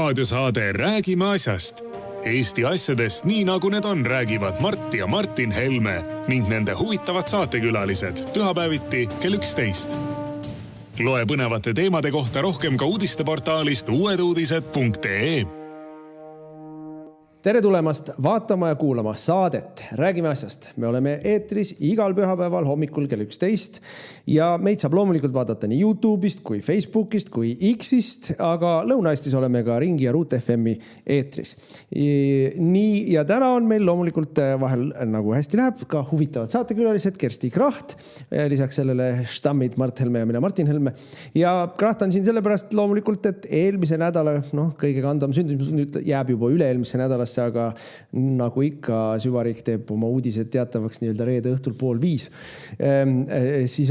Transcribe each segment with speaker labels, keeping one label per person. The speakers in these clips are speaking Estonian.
Speaker 1: raadiosaade Räägime asjast. Eesti asjadest nii nagu need on, räägivad Mart ja Martin Helme ning nende huvitavad saatekülalised pühapäeviti kell 11. Loe põnevate teemade kohta rohkem ka uudisteportaalist uueduudised.ee.
Speaker 2: Tere tulemast vaatama ja kuulama saadet Räägime asjast. Me oleme eetris igal pühapäeval hommikul kell 11 ja meid saab loomulikult vaadata nii YouTube'ist kui Facebookist kui X-ist, aga Lõuna-Eestis oleme ka Ringi ja Ruut FM-i eetris. Nii, ja täna on meil loomulikult vahel, nagu hästi läheb, ka huvitavad saatekülalised Kersti Kracht, lisaks sellele stammid Mart Helme ja mina Martin Helme. Ja Kracht on siin sellepärast loomulikult, et eelmise nädala, kõige kandam sündimus nüüd jääb juba üle-eelmise nädalasse, aga nagu ikka Süvariik teeb oma uudised teatavaks nii-öelda reede õhtul 4:30. Siis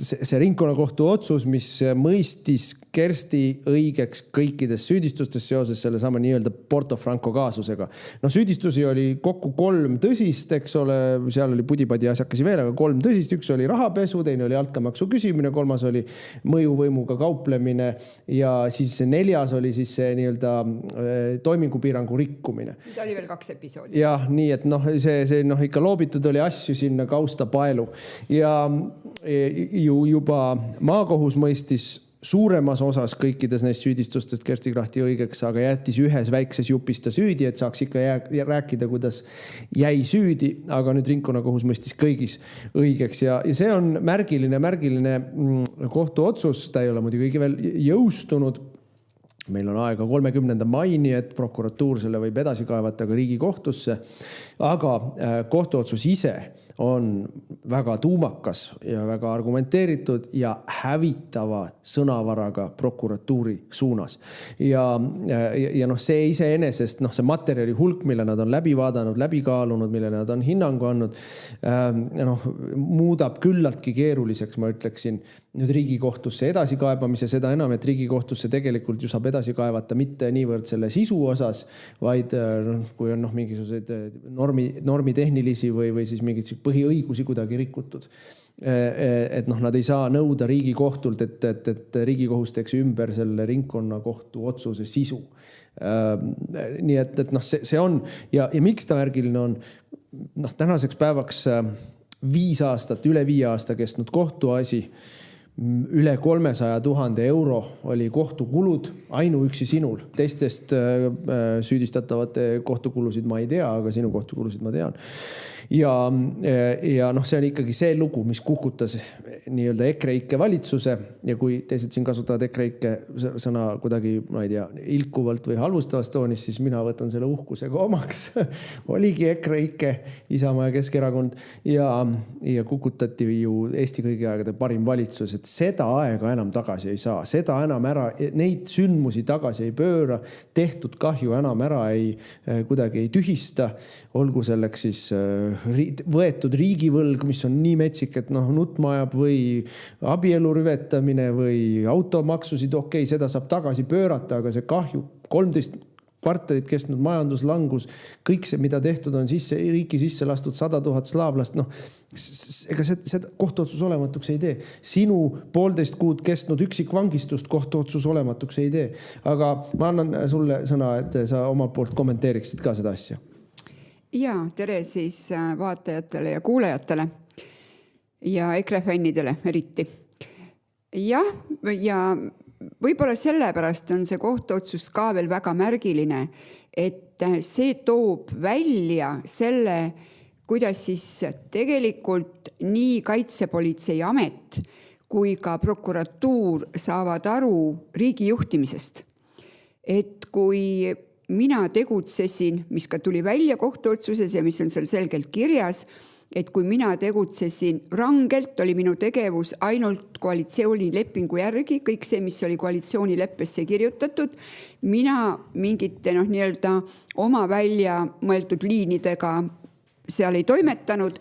Speaker 2: see ringkonnakohtu otsus, mis mõistis Kersti õigeks kõikides süüdistustes seoses selle sama nii-öelda Porto Franco kaasusega. Süüdistusi oli kokku 3 tõsist, eks ole, seal oli pudipadi asjakasi veel, aga 3 tõsist. Üks oli rahapesu, teine oli altkäemaksu küsimine, 3. oli mõjuvõimuga kauplemine ja siis 4. oli siis see nii-öelda toimingupiirangu rikkumine.
Speaker 3: Mida oli veel 2 episoodi.
Speaker 2: Jah, nii et see ikka loobitud oli asju sinna kausta paelu. Ja juba maakohus mõistis suuremas osas kõikides neist süüdistustest Kersti Krachti õigeks, aga jättis ühes väikses jupis ta süüdi, et saaks ikka rääkida, kuidas jäi süüdi, aga nüüd ringkonnakohus mõistis kõigis õigeks. Ja see on märgiline kohtuotsus, ta ei ole muidugi veel jõustunud. Meil on aega 30. maini, et prokuratuur selle võib edasi kaevata ka Riigikohtusse, aga kohtuotsus ise on väga tuumakas ja väga argumenteeritud ja hävitava sõnavaraga prokuratuuri suunas. Ja see iseenesest, see materjali hulk, mille nad on läbi vaadanud, läbi kaalunud, mille nad on hinnangu andnud, muudab küllaltki keeruliseks, ma ütleksin, nüüd Riigikohtusse edasi kaebamise, seda enam, et Riigikohtusse tegelikult ju saab edasi kaevata mitte niivõrd selle sisu osas, vaid kui on mingisuguseid normitehnilisi või siis mingid põhiõigusi kuidagi rikutud. Et nad ei saa nõuda Riigikohtult, et Riigikohus teeks ümber selle ringkonnakohtu otsuse sisu. Nii et see on, ja miks ta märgiline on, tänaseks päevaks 5 aastat, üle 5 aasta kestnud kohtuasi, üle 300 000 euro oli kohtukulud ainuüksi sinul. Teistest süüdistatavate kohtukulusid ma ei tea, aga sinu kohtukulusid ma tean. Ja see on ikkagi see lugu, mis kukutas nii-öelda EKREIKE valitsuse ja kui teised siin kasutavad EKREIKE sõna kuidagi, ma ei tea, ilkuvalt või halvustavast toonis, siis mina võtan selle uhkusega omaks. Oligi EKREIKE, Isamaa ja Keskerakond ja kukutati ju Eesti kõigi aegade parim valitsus, et seda aega enam tagasi ei saa, seda enam neid sündmusi tagasi ei pööra, tehtud kahju enam kuidagi ei tühista, olgu selleks siis võetud riigivõlg, mis on nii metsik, et nutma ajab või abielu rüvetamine või automaksusid, seda saab tagasi pöörata, aga see kahju, 13 kvartalit kestnud majanduslangus, kõik see, mida tehtud on riiki sisse lastud 100 000 slaavlast, ega see kohtuotsus olematuks ei tee. Sinu 1,5 kuud kestnud üksikvangistust kohtuotsus olematuks ei tee. Aga ma annan sulle sõna, et sa omalt poolt kommenteeriksid ka seda asja.
Speaker 3: Ja, tere siis vaatajatele ja kuulajatele ja EKRE fännidele eriti. Ja võib-olla sellepärast on see kohtuotsus ka veel väga märgiline, et see toob välja selle, kuidas siis tegelikult nii Kaitsepolitseiamet kui ka prokuratuur saavad aru riigi juhtimisest. Et kui mina tegutsesin, mis ka tuli välja kohtuotsuses ja mis on seal selgelt kirjas, et kui mina tegutsesin rangelt, oli minu tegevus ainult koalitsioonilepingu järgi, kõik see, mis oli koalitsioonileppesse kirjutatud, mina mingite nii-öelda oma välja mõeldud liinidega seal ei toimetanud,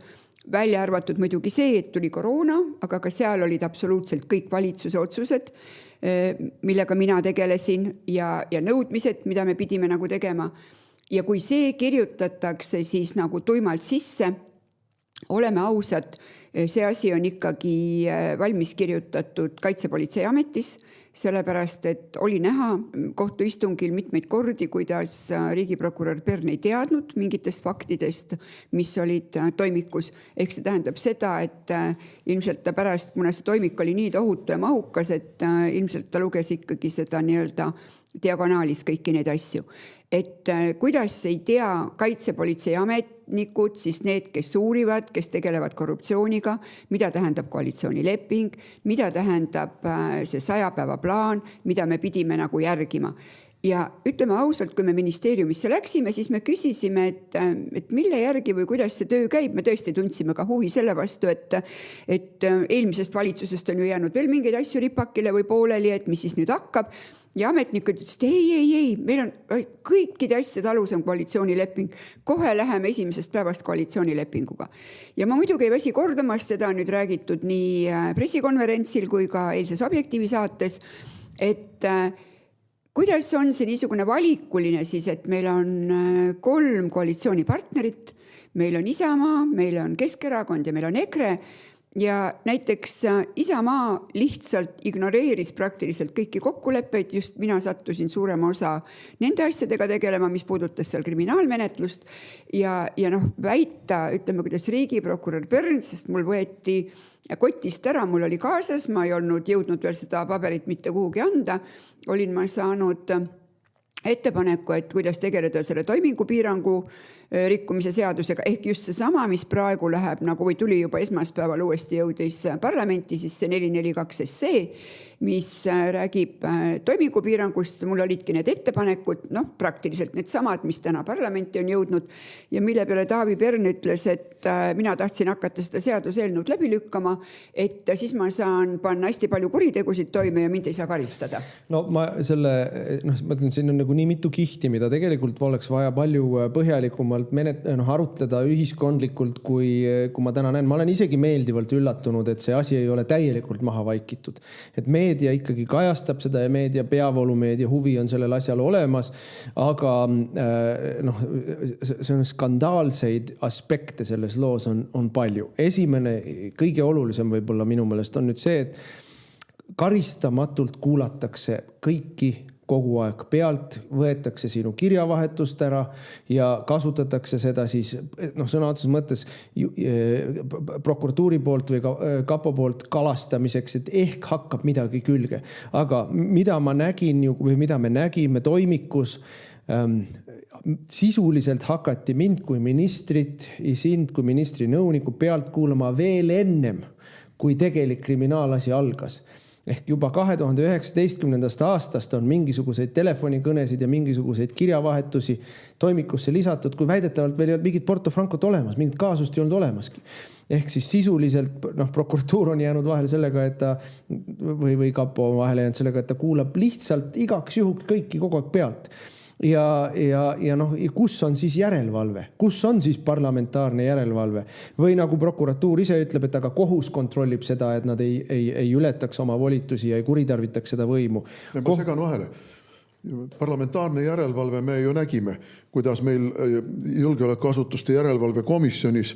Speaker 3: välja arvatud muidugi see, et tuli koroona, aga ka seal olid absoluutselt kõik valitsuse otsused, millega mina tegelesin ja nõudmised, mida me pidime nagu tegema. Ja kui see kirjutatakse siis nagu tuimalt sisse, oleme ausad, see asi on ikkagi valmis kirjutatud Kaitsepolitseiametis, sellepärast et oli näha kohtuistungil mitmeid kordi, kuidas riigiprokurör Pern ei teadnud mingitest faktidest, mis olid toimikus. Ehk see tähendab seda, et ilmselt ta pärast, kuna see toimik oli nii tohutu ja mahukas, et ilmselt ta luges ikkagi seda nii-öelda diagonaalis kõiki neid asju. Et kuidas ei tea kaitsepolitsei ametnikud, siis need, kes uurivad, kes tegelevad korruptsiooniga, mida tähendab koalitsioonileping, mida tähendab see 100 päeva plaan, mida me pidime nagu järgima. Ja ütleme ausalt, kui me ministeeriumisse läksime, siis me küsisime, et mille järgi või kuidas see töö käib. Me tõesti tundsime ka huvi selle vastu, et eelmisest valitsusest on ju jäänud veel mingeid asju ripakile või pooleli, et mis siis nüüd hakkab. Ja ametnikud ütlesid, ei, meil on kõikide asjade alus on koalitsioonileping. Kohe läheme esimesest päevast koalitsioonilepinguga. Ja ma muidugi ei väsi kordamast, seda on nüüd räägitud nii pressikonverentsil kui ka eilses Objektiivi saates, et kuidas on see niisugune valikuline siis, et meil on 3 koalitsioonipartnerit, meil on Isamaa, meil on Keskerakond ja meil on EKRE. Ja näiteks Isamaa lihtsalt ignoreeris praktiliselt kõiki kokkuleppeid, just mina sattusin suurema osa nende asjadega tegelema, mis puudutas seal kriminaalmenetlust ja väita, ütleme, kuidas riigiprokurör Pern, sest mul võeti kotist ära, mul oli kaasas, ma ei olnud jõudnud veel seda paberit mitte kuhugi anda, olin ma saanud ettepaneku, et kuidas tegeleda selle toimingupiirangu rikkumise seadusega, ehk just seesama, mis praegu läheb nagu või tuli juba esmaspäeval uuesti jõudis parlamenti, siis see 442 SE, mis räägib toimingupiirangust. Mul olidki need ettepanekud, praktiliselt need samad, mis täna parlamenti on jõudnud ja mille peale Taavi Pern ütles, et mina tahtsin hakata seda seaduseelnõud läbi lükkama, et siis ma saan panna hästi palju kuritegusid toime ja mind ei saa karistada.
Speaker 2: No ma mõtlen, siin on nagu nii mitu kihti, mida tegelikult oleks vaja palju põhjalikumalt arutleda ühiskondlikult, kui ma täna näen. Ma olen isegi meeldivalt üllatunud, et see asi ei ole täielikult maha vaikitud. Et meedia ikkagi kajastab seda ja meedia, peavoolumeedia huvi on sellel asjal olemas, aga see on skandaalseid aspekte selles loos on palju. Esimene, kõige olulisem võib-olla minu meelest on nüüd see, et karistamatult kuulatakse kõiki kogu aeg pealt, võetakse sinu kirjavahetust ära ja kasutatakse seda siis sõna otseses mõttes prokuratuuri poolt või kapo poolt kalastamiseks, et ehk hakkab midagi külge. Aga mida ma nägin või mida me nägime toimikus, sisuliselt hakati mind kui ministrit ja sind kui ministri nõuniku pealt kuulama veel ennem, kui tegelik kriminaalasi algas. Ehk juba 2019. aastast on mingisuguseid telefonikõnesid ja mingisuguseid kirjavahetusi toimikusse lisatud, kui väidetavalt veel ei olnud mingit Porto Francot olemas, mingit kaasust ei olnud olemaski. Ehk siis sisuliselt prokuratuur on jäänud vahele sellega, et ta või kapo vahele jäänud sellega, et ta kuulab lihtsalt igaks juhuks kõiki kogu aeg pealt. Ja kus on siis järelevalve? Kus on siis parlamentaarne järelevalve? Või nagu prokuratuur ise ütleb, et aga kohus kontrollib seda, et nad ei ületaks oma volitusi ja ei kuritarvitaks seda võimu.
Speaker 4: Ma segan vahele. Parlamentaarne järelevalve me ju nägime, kuidas meil julgeolekuasutuste järelevalve komisjonis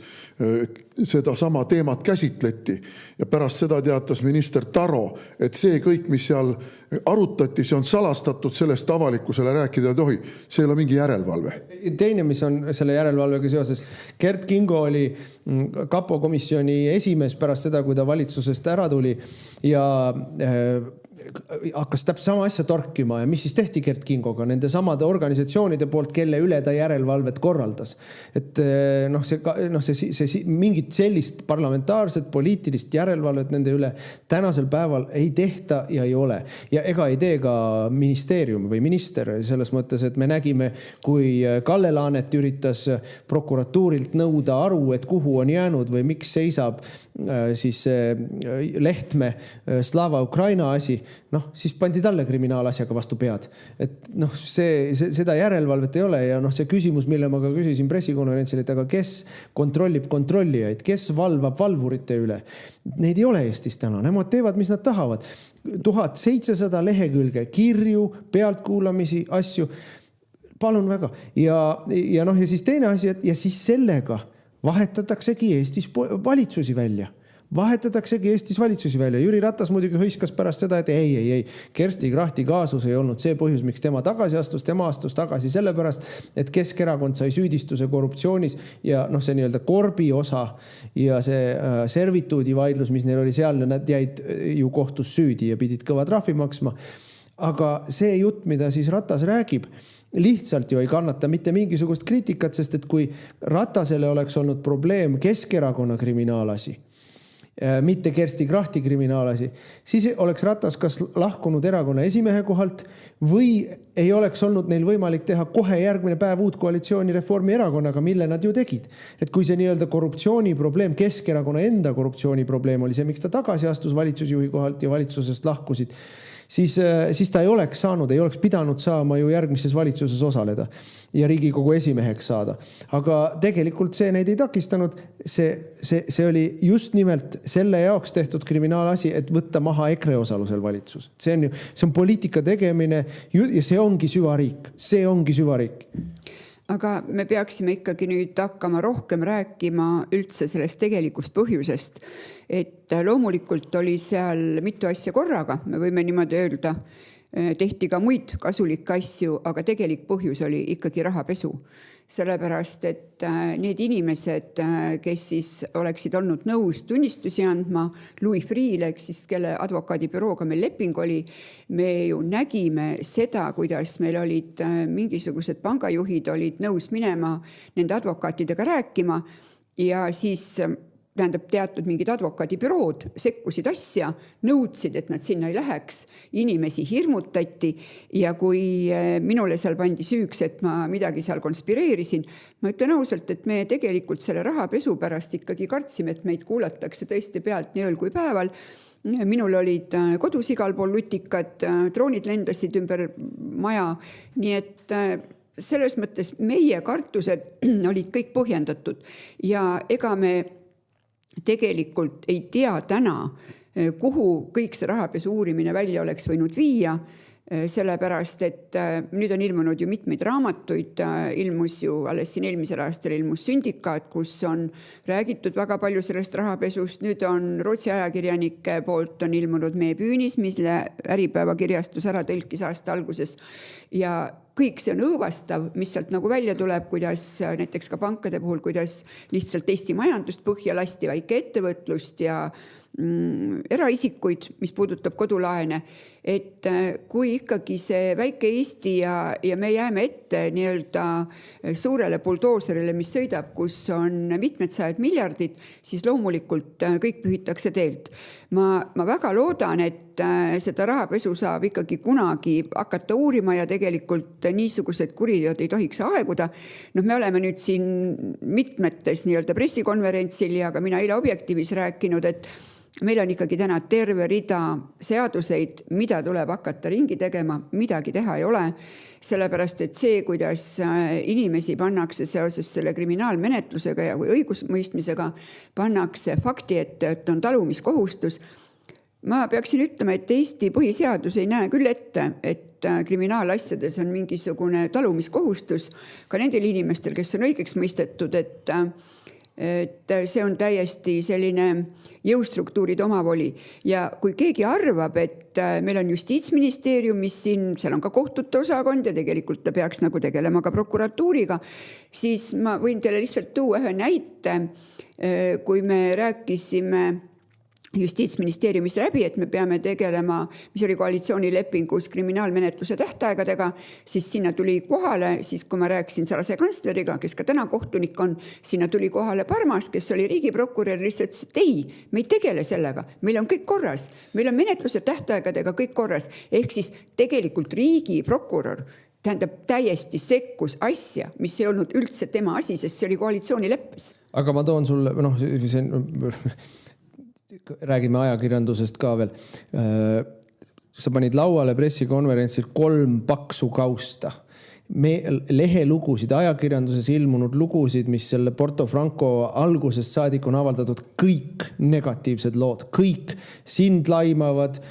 Speaker 4: seda sama teemat käsitleti ja pärast seda teatas minister Taro, et see kõik, mis seal arutati, see on salastatud, sellest avalikkusele rääkida ei tohi. See ei ole mingi järelevalve.
Speaker 2: Teine, mis on selle järelevalvega seoses, Gert Kingo oli kapo komisjoni esimees pärast seda, kui ta valitsusest ära tuli ja hakkas täpselt sama asja torkima ja mis siis tehti Gert Kingoga nende samade organisatsioonide poolt, kelle üle ta järelevalvet korraldas. Et see mingit sellist parlamentaarset poliitilist järelevalvet nende üle tänasel päeval ei tehta ja ei ole. Ja ega ei tee ka ministeerium või minister selles mõttes, et me nägime, kui Kalle Laanet üritas prokuratuurilt nõuda aru, et kuhu on jäänud või miks seisab siis Lehtme Slava Ukraina asi, siis pandi talle kriminaalasjaga vastu pead. Et seda järelevalvet ei ole ja see küsimus, mille ma ka küsisin pressikonverentsil, et aga kes kontrollib kontrollijaid, kes valvab valvurite üle? Neid ei ole Eestis täna, nemad teevad, mis nad tahavad. 1700 lehekülge, kirju, pealtkuulamisi, asju. Palun väga. Ja siis teine asi, ja siis sellega vahetataksegi Eestis valitsusi välja. Vahetataksegi Eestis valitsusi välja. Jüri Ratas muidugi hõiskas pärast seda, et ei. Kersti Krachti kaasus ei olnud see põhjus, miks tema tagasi astus. Tema astus tagasi sellepärast, et Keskerakond sai süüdistuse korruptsioonis ja see nii-öelda korbi osa ja see servituudi vaidlus, mis neil oli seal, nad jäid ju kohtus süüdi ja pidid kõva trahvi maksma. Aga see jutt, mida siis Ratas räägib, lihtsalt ju ei kannata mitte mingisugust kriitikat, sest et kui Ratasele oleks olnud probleem Keskerakonna kriminaalasi, mitte Kersti Krachti kriminaalasi, siis oleks Ratas kas lahkunud erakonna esimehe kohalt või ei oleks olnud neil võimalik teha kohe järgmine päev uut koalitsiooni Reformierakonnaga, mille nad ju tegid. Et kui see nii-öelda korruptsiooniprobleem, Keskerakonna enda korruptsiooniprobleem oli see, miks ta tagasi astus valitsusjuhi kohalt ja valitsusest lahkusid, siis ta ei oleks saanud, ei oleks pidanud saama ju järgmises valitsuses osaleda ja Riigikogu esimeheks saada. Aga tegelikult see neid ei takistanud. See oli just nimelt selle jaoks tehtud kriminaalasi, et võtta maha EKRE osalusel valitsus. See on poliitika tegemine ja see ongi süvariik. See ongi süvariik.
Speaker 3: Aga me peaksime ikkagi nüüd hakkama rohkem rääkima üldse sellest tegelikust põhjusest, et loomulikult oli seal mitu asja korraga, me võime niimoodi öelda, tehti ka muid kasulikke asju, aga tegelik põhjus oli ikkagi rahapesu. Sellepärast, et need inimesed, kes siis oleksid olnud nõus tunnistusi andma, Louis Freeh'le, siis kelle advokaadibürooga meil leping oli, me ju nägime seda, kuidas meil olid mingisugused pangajuhid olid nõus minema nende advokaatidega rääkima ja siis teatud mingid advokaadibürood sekkusid asja, nõudsid, et nad sinna ei läheks, inimesi hirmutati ja kui minule seal pandi süüks, et ma midagi seal konspireerisin, ma ütlen ausalt, et me tegelikult selle rahapesu pärast ikkagi kartsime, et meid kuulatakse tõesti pealt nii ööl kui päeval. Minul olid kodus igal pool lutikad, droonid lendasid ümber maja, nii et selles mõttes meie kartused olid kõik põhjendatud ja ega me tegelikult ei tea täna, kuhu kõik see rahapesu uurimine välja oleks võinud viia, sellepärast, et nüüd on ilmunud ju mitmeid raamatuid, ilmus ju alles siin eelmisel aastal ilmus Sündikaat, kus on räägitud väga palju sellest rahapesust, nüüd on Rootsi ajakirjanike poolt on ilmunud Meie püünis, mille Äripäeva kirjastus ära tõlkis aasta alguses ja kõik see on õõvastav, mis sealt nagu välja tuleb, kuidas näiteks ka pankade puhul, kuidas lihtsalt Eesti majandust põhja lasti, väike ettevõtlust ja eraisikuid, mis puudutab kodulaene, et kui ikkagi see väike Eesti ja me jääme ette nii-öelda suurele buldooserile, mis sõidab, kus on mitmed sajad miljardid, siis loomulikult kõik pühitakse teelt. Ma väga loodan, et seda rahapesu saab ikkagi kunagi hakata uurima ja tegelikult niisugused kuriteod ei tohiks aeguda. Me oleme nüüd siin mitmetes nii-öelda pressikonverentsil ja ka mina eile Objektiivis rääkinud, et meil on ikkagi täna terve rida seaduseid, mida tuleb hakata ringi tegema, midagi teha ei ole, sellepärast et see, kuidas inimesi pannakse seoses selle kriminaalmenetlusega ja õigusmõistmisega, pannakse fakti, et on talumiskohustus. Ma peaksin ütlema, et Eesti põhiseadus ei näe küll ette, et kriminaalasjades on mingisugune talumiskohustus ka nendel inimestel, kes on õigeks mõistetud, et see on täiesti selline jõustruktuuride omavoli. Ja kui keegi arvab, et meil on Justiitsministeerium, mis siin, seal on ka kohtute osakond ja tegelikult ta peaks nagu tegelema ka prokuratuuriga, siis ma võin teile lihtsalt tuua ühe näite, kui me rääkisime Justiitsministeeriumis läbi, et me peame tegelema, mis oli koalitsioonilepingus kriminaalmenetluse tähtaegadega, siis sinna tuli kohale, siis kui ma rääkisin salase kantsleriga, kes ka täna kohtunik on, sinna tuli kohale Parmas, kes oli riigiprokurör, lihtsalt ütles, et ei, me ei tegele sellega, meil on kõik korras, meil on menetluse tähtaegadega kõik korras, ehk siis tegelikult riigiprokurör täiesti sekkus asja, mis ei olnud üldse tema asi, sest see oli koalitsioonileppes.
Speaker 2: Aga ma toon sulle, räägime ajakirjandusest ka veel. Sa panid lauale pressikonverentsil 3 paksu kausta. Lehelugusid, ajakirjanduses ilmunud lugusid, mis selle Porto Franco algusest saadik on avaldatud, kõik negatiivsed lood, kõik sind laimavad,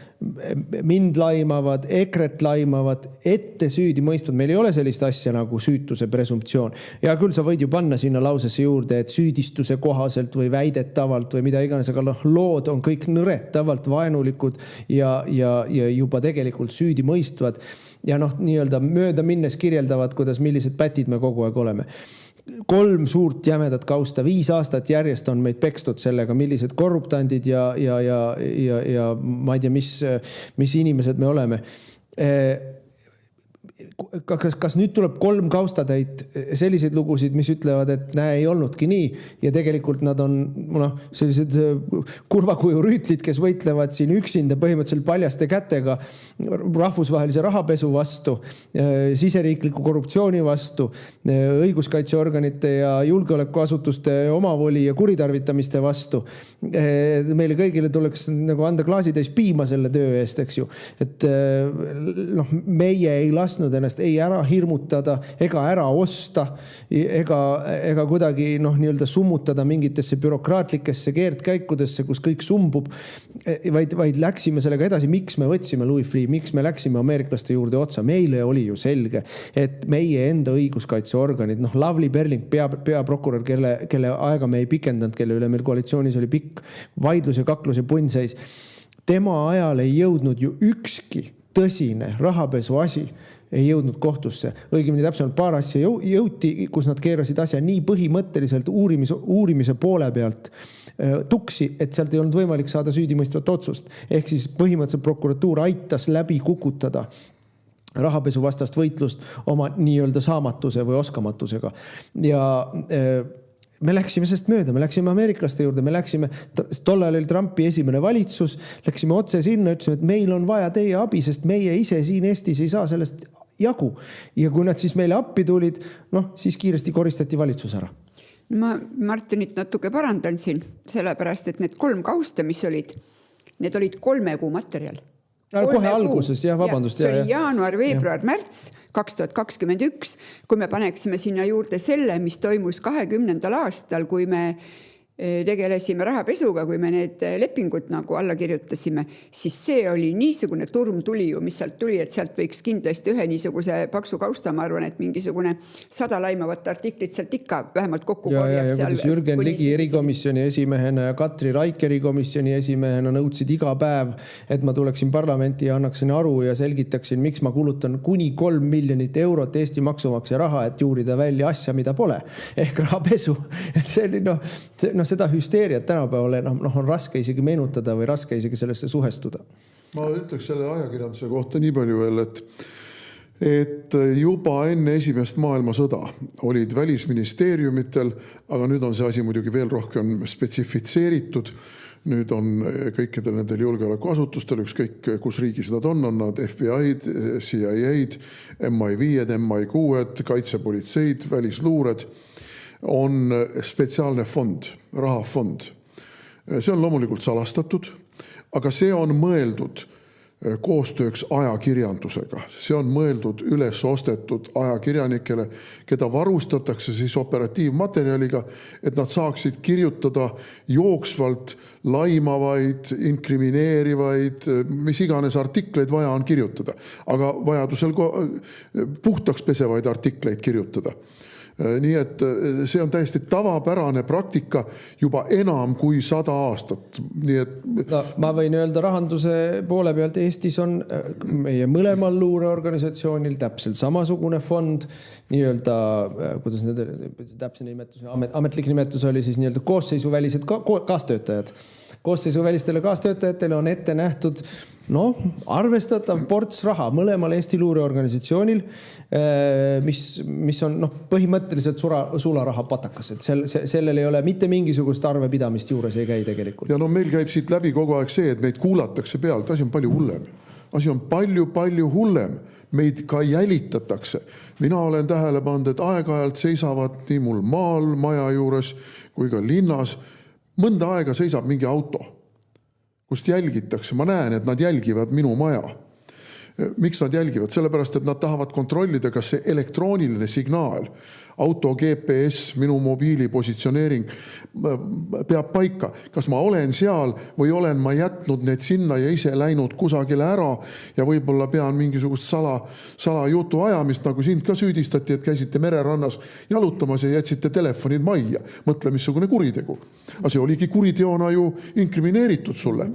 Speaker 2: mind laimavad, EKRE-t laimavad, ette süüdi mõistvad. Meil ei ole sellist asja nagu süütuse presumptsioon. Ja küll sa võid ju panna sinna lausesse juurde, et süüdistuse kohaselt või väidetavalt või mida iganes, aga lood on kõik nõretavalt vaenulikud ja juba tegelikult süüdi mõistvad. Ja nii-öelda mööda minnes kirjeldavad, millised pätid me kogu aeg oleme. 3 suurt jämedat kausta, 5 aastat järjest on meid pekstud sellega, millised korruptandid ja ma ei tea, mis inimesed me oleme. Kas nüüd tuleb 3 kaustatäit selliseid lugusid, mis ütlevad, et ei olnudki nii ja tegelikult nad on sellised kurvakuju rüütlid, kes võitlevad siin üksinda põhimõtteliselt paljaste kätega rahvusvahelise rahapesu vastu, siseriikliku korruptsiooni vastu, õiguskaitseorganite ja julgeolekuasutuste omavoli ja kuritarvitamiste vastu. Meile kõigile tuleks anda klaasitäis piima selle töö eest, eks ju. Et meie ei lasnud ennast ei ära hirmutada ega ära osta ega kuidagi nii-öelda summutada mingitesse bürokraatlikesse keerdkäikudesse, kus kõik sumbub, vaid läksime sellega edasi. Miks me võtsime Louis Freeh, miks me läksime ameeriklaste juurde otsa? Meile oli ju selge, et meie enda õiguskaitseorganid, Lavly Perling, peaprokurör, kelle aega me ei pikendanud, kelle üle meil koalitsioonis oli pikk vaidlus ja kaklus ja punnseis, tema ajal ei jõudnud ju ükski tõsine rahapesu asi ei jõudnud kohtusse. Õigemini täpsemalt 2 asja jõuti, kus nad keerasid asja nii põhimõtteliselt uurimise poole pealt tuksi, et sealt ei olnud võimalik saada süüdimõistvat otsust. Ehk siis põhimõtteliselt prokuratuur aitas läbi kukutada rahapesuvastast võitlust oma nii-öelda saamatuse või oskamatusega. Ja me läksime sest mööda, me läksime ameeriklaste juurde, me läksime, tollal oli Trumpi esimene valitsus, läksime otse sinna, ütlesime, et meil on vaja teie abi, sest meie ise siin Eestis ei saa sellest jagu. Ja kui nad siis meile appi tulid, siis kiiresti koristati valitsus ära.
Speaker 3: Ma Martinit natuke parandan siin, sellepärast, et need 3 kausta, mis olid, need olid 3 kuu materjal.
Speaker 2: Kohe alguses, vabandust.
Speaker 3: See oli jaanuar, veebruar, märts 2021, kui me paneksime sinna juurde selle, mis toimus 2020. aastal, kui me tegelesime rahapesuga, kui me need lepingud nagu alla kirjutasime, siis see oli niisugune turm tuli ju, mis sealt tuli, et sealt võiks kindlasti ühe niisuguse paksu kausta, ma arvan, et mingisugune 100 laimavat artiklit sealt ikka vähemalt kokku korjab.
Speaker 2: Ja kuidas Jürgen Ligi erikomisjoni esimehena ja Katri Raik erikomisjoni esimehena nõudsid iga päev, et ma tuleksin parlamenti ja annaksin aru ja selgitaksin, miks ma kulutan kuni 3 miljonit eurot Eesti maksumaksja raha, et juurida välja asja, mida pole. Ehk rahapesu. Et see oli seda hüsteeriat tänapäevale on raske isegi meenutada või raske isegi sellesse suhestuda.
Speaker 4: Ma ütleks selle ajakirjanduse kohta nii palju veel, et juba enne esimest maailmasõda olid välisministeeriumitel, aga nüüd on see asi muidugi veel rohkem spetsifitseeritud. Nüüd on kõikidel nendel julgeolekuasutustel, ükskõik kus riigis nad on nad FBI-d, CIA-d, MI5-d, MI6-d, kaitsepolitseid, välisluured, on spetsiaalne fond, rahafond. See on loomulikult salastatud, aga see on mõeldud koostööks ajakirjandusega. See on mõeldud üles ostetud ajakirjanikele, keda varustatakse siis operatiivmaterjaliga, et nad saaksid kirjutada jooksvalt laimavaid, inkrimineerivaid, mis iganes artikleid vaja on kirjutada. Aga vajadusel puhtaks pesevaid artikleid kirjutada. Nii et see on täiesti tavapärane praktika juba enam kui 100 aastat. Nii et
Speaker 2: ma võin öelda rahanduse poole pealt, Eestis on meie mõlemal luureorganisatsioonil täpselt samasugune fond, nii-öelda, kuidas need täpse nimetus, ametlik nimetus oli siis nii-öelda koosseisuvälised kaastöötajad. Koosseisuvälistele kaastöötajatele on ette nähtud arvestatav ports raha mõlemal Eesti luureorganisatsioonil, mis on põhimõtteliselt sularaha patakas. Et sellel ei ole mitte mingisugust arvepidamist juures ei käi tegelikult.
Speaker 4: Ja meil käib siit läbi kogu aeg see, et meid kuulatakse pealt. Asi on palju hullem. Asi on palju hullem. Meid ka jälitatakse. Mina olen tähele pannud, et aeg-ajalt seisavad nii mul maal maja juures kui ka linnas. Mõnda aega seisab mingi auto, kust jälgitakse. Ma näen, et nad jälgivad minu maja. Miks nad jälgivad? Sellepärast, et nad tahavad kontrollida, kas see elektrooniline signaal, auto GPS, minu mobiili positsioneering peab paika. Kas ma olen seal või olen ma jätnud need sinna ja ise läinud kusagile ära ja võib-olla pean mingisugust salajutu ajamist, nagu sind ka süüdistati, et käisite mererannas jalutamas ja jätsite telefonid majja. Mõtle, missugune kuritegu. Aga see oligi kuriteona ju inkrimineeritud sulle.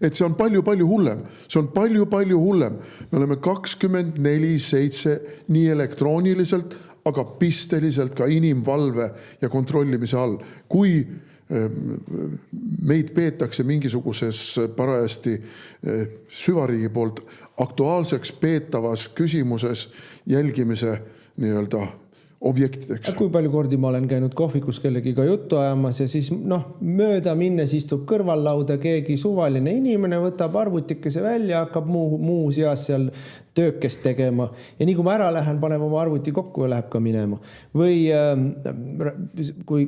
Speaker 4: Et see on palju-palju hullem. See on palju-palju hullem. Me oleme 24/7 nii elektrooniliselt, aga pisteliselt ka inimvalve ja kontrollimise all. Kui meid peetakse mingisuguses parajasti süvariigi poolt aktuaalseks peetavas küsimuses jälgimise nii-öelda objektideks.
Speaker 2: Kui palju kordi ma olen käinud kohvikus kellegiga juttu ajamas ja siis mööda minnes istub kõrvallauda keegi suvaline inimene, võtab arvutikese välja, hakkab muu seas seal töökest tegema ja nii kui ma ära lähen, panen oma arvuti kokku ja läheb ka minema. Või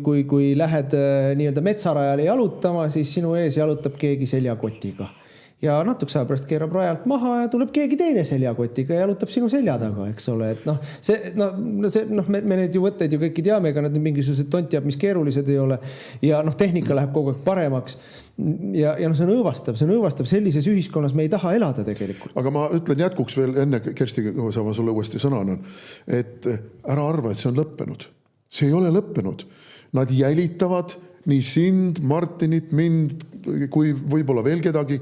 Speaker 2: kui lähed nii-öelda metsarajale jalutama, siis sinu ees jalutab keegi seljakotiga. Ja natukese aja pärast keerab rajalt maha ja tuleb keegi teine seljakotiga ja jalutab sinu selja taga, eks ole. Et me need ju võtteid ju kõiki teame, ega nad mingisugused tontiab, mis keerulised ei ole. Ja tehnika läheb kogu aeg paremaks. Ja see on õõvastav. Sellises ühiskonnas me ei taha elada tegelikult.
Speaker 4: Aga ma ütlen jätkuks veel enne, Kersti, kui ma sulle uuesti sõna annan, et ära arva, et see on lõppenud. See ei ole lõppenud. Nad jälitavad nii sind, Martinit, mind, kui võib-olla veel kedagi,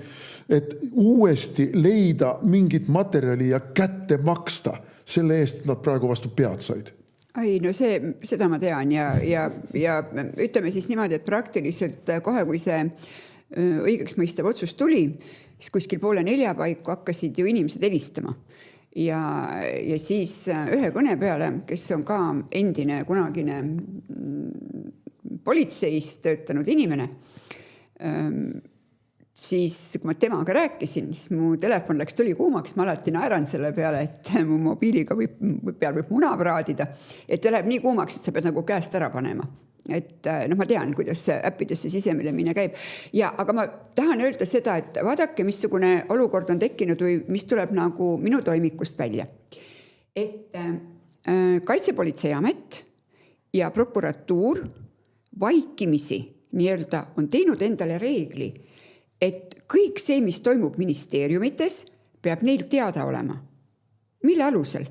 Speaker 4: et uuesti leida mingit materjali ja kätte maksta selle eest, et nad praegu vastu pead said.
Speaker 3: Ai, no seda ma tean ja ütleme siis niimoodi, et praktiliselt kohe, kui see õigeks mõistav otsus tuli, siis kuskil 3:30 paiku hakkasid ju inimesed helistama. Ja siis ühe kõne peale, kes on ka endine kunagine politseis töötanud inimene, siis kui ma temaga rääkisin, siis mu telefon läks tuli kuumaks, ma alati naeran selle peale, et mu mobiiliga võib muna praadida, et ta läheb nii kuumaks, et sa pead nagu käest ära panema. Et ma tean, kuidas äppidesse sisemine käib. Aga ma tahan öelda seda, et vaadake, missugune olukord on tekkinud või mis tuleb nagu minu toimikust välja. Et Kaitsepolitseiamet ja prokuratuur vaikimisi nii-öelda on teinud endale reegli, et kõik see, mis toimub ministeeriumites, peab neil teada olema. Mille alusel?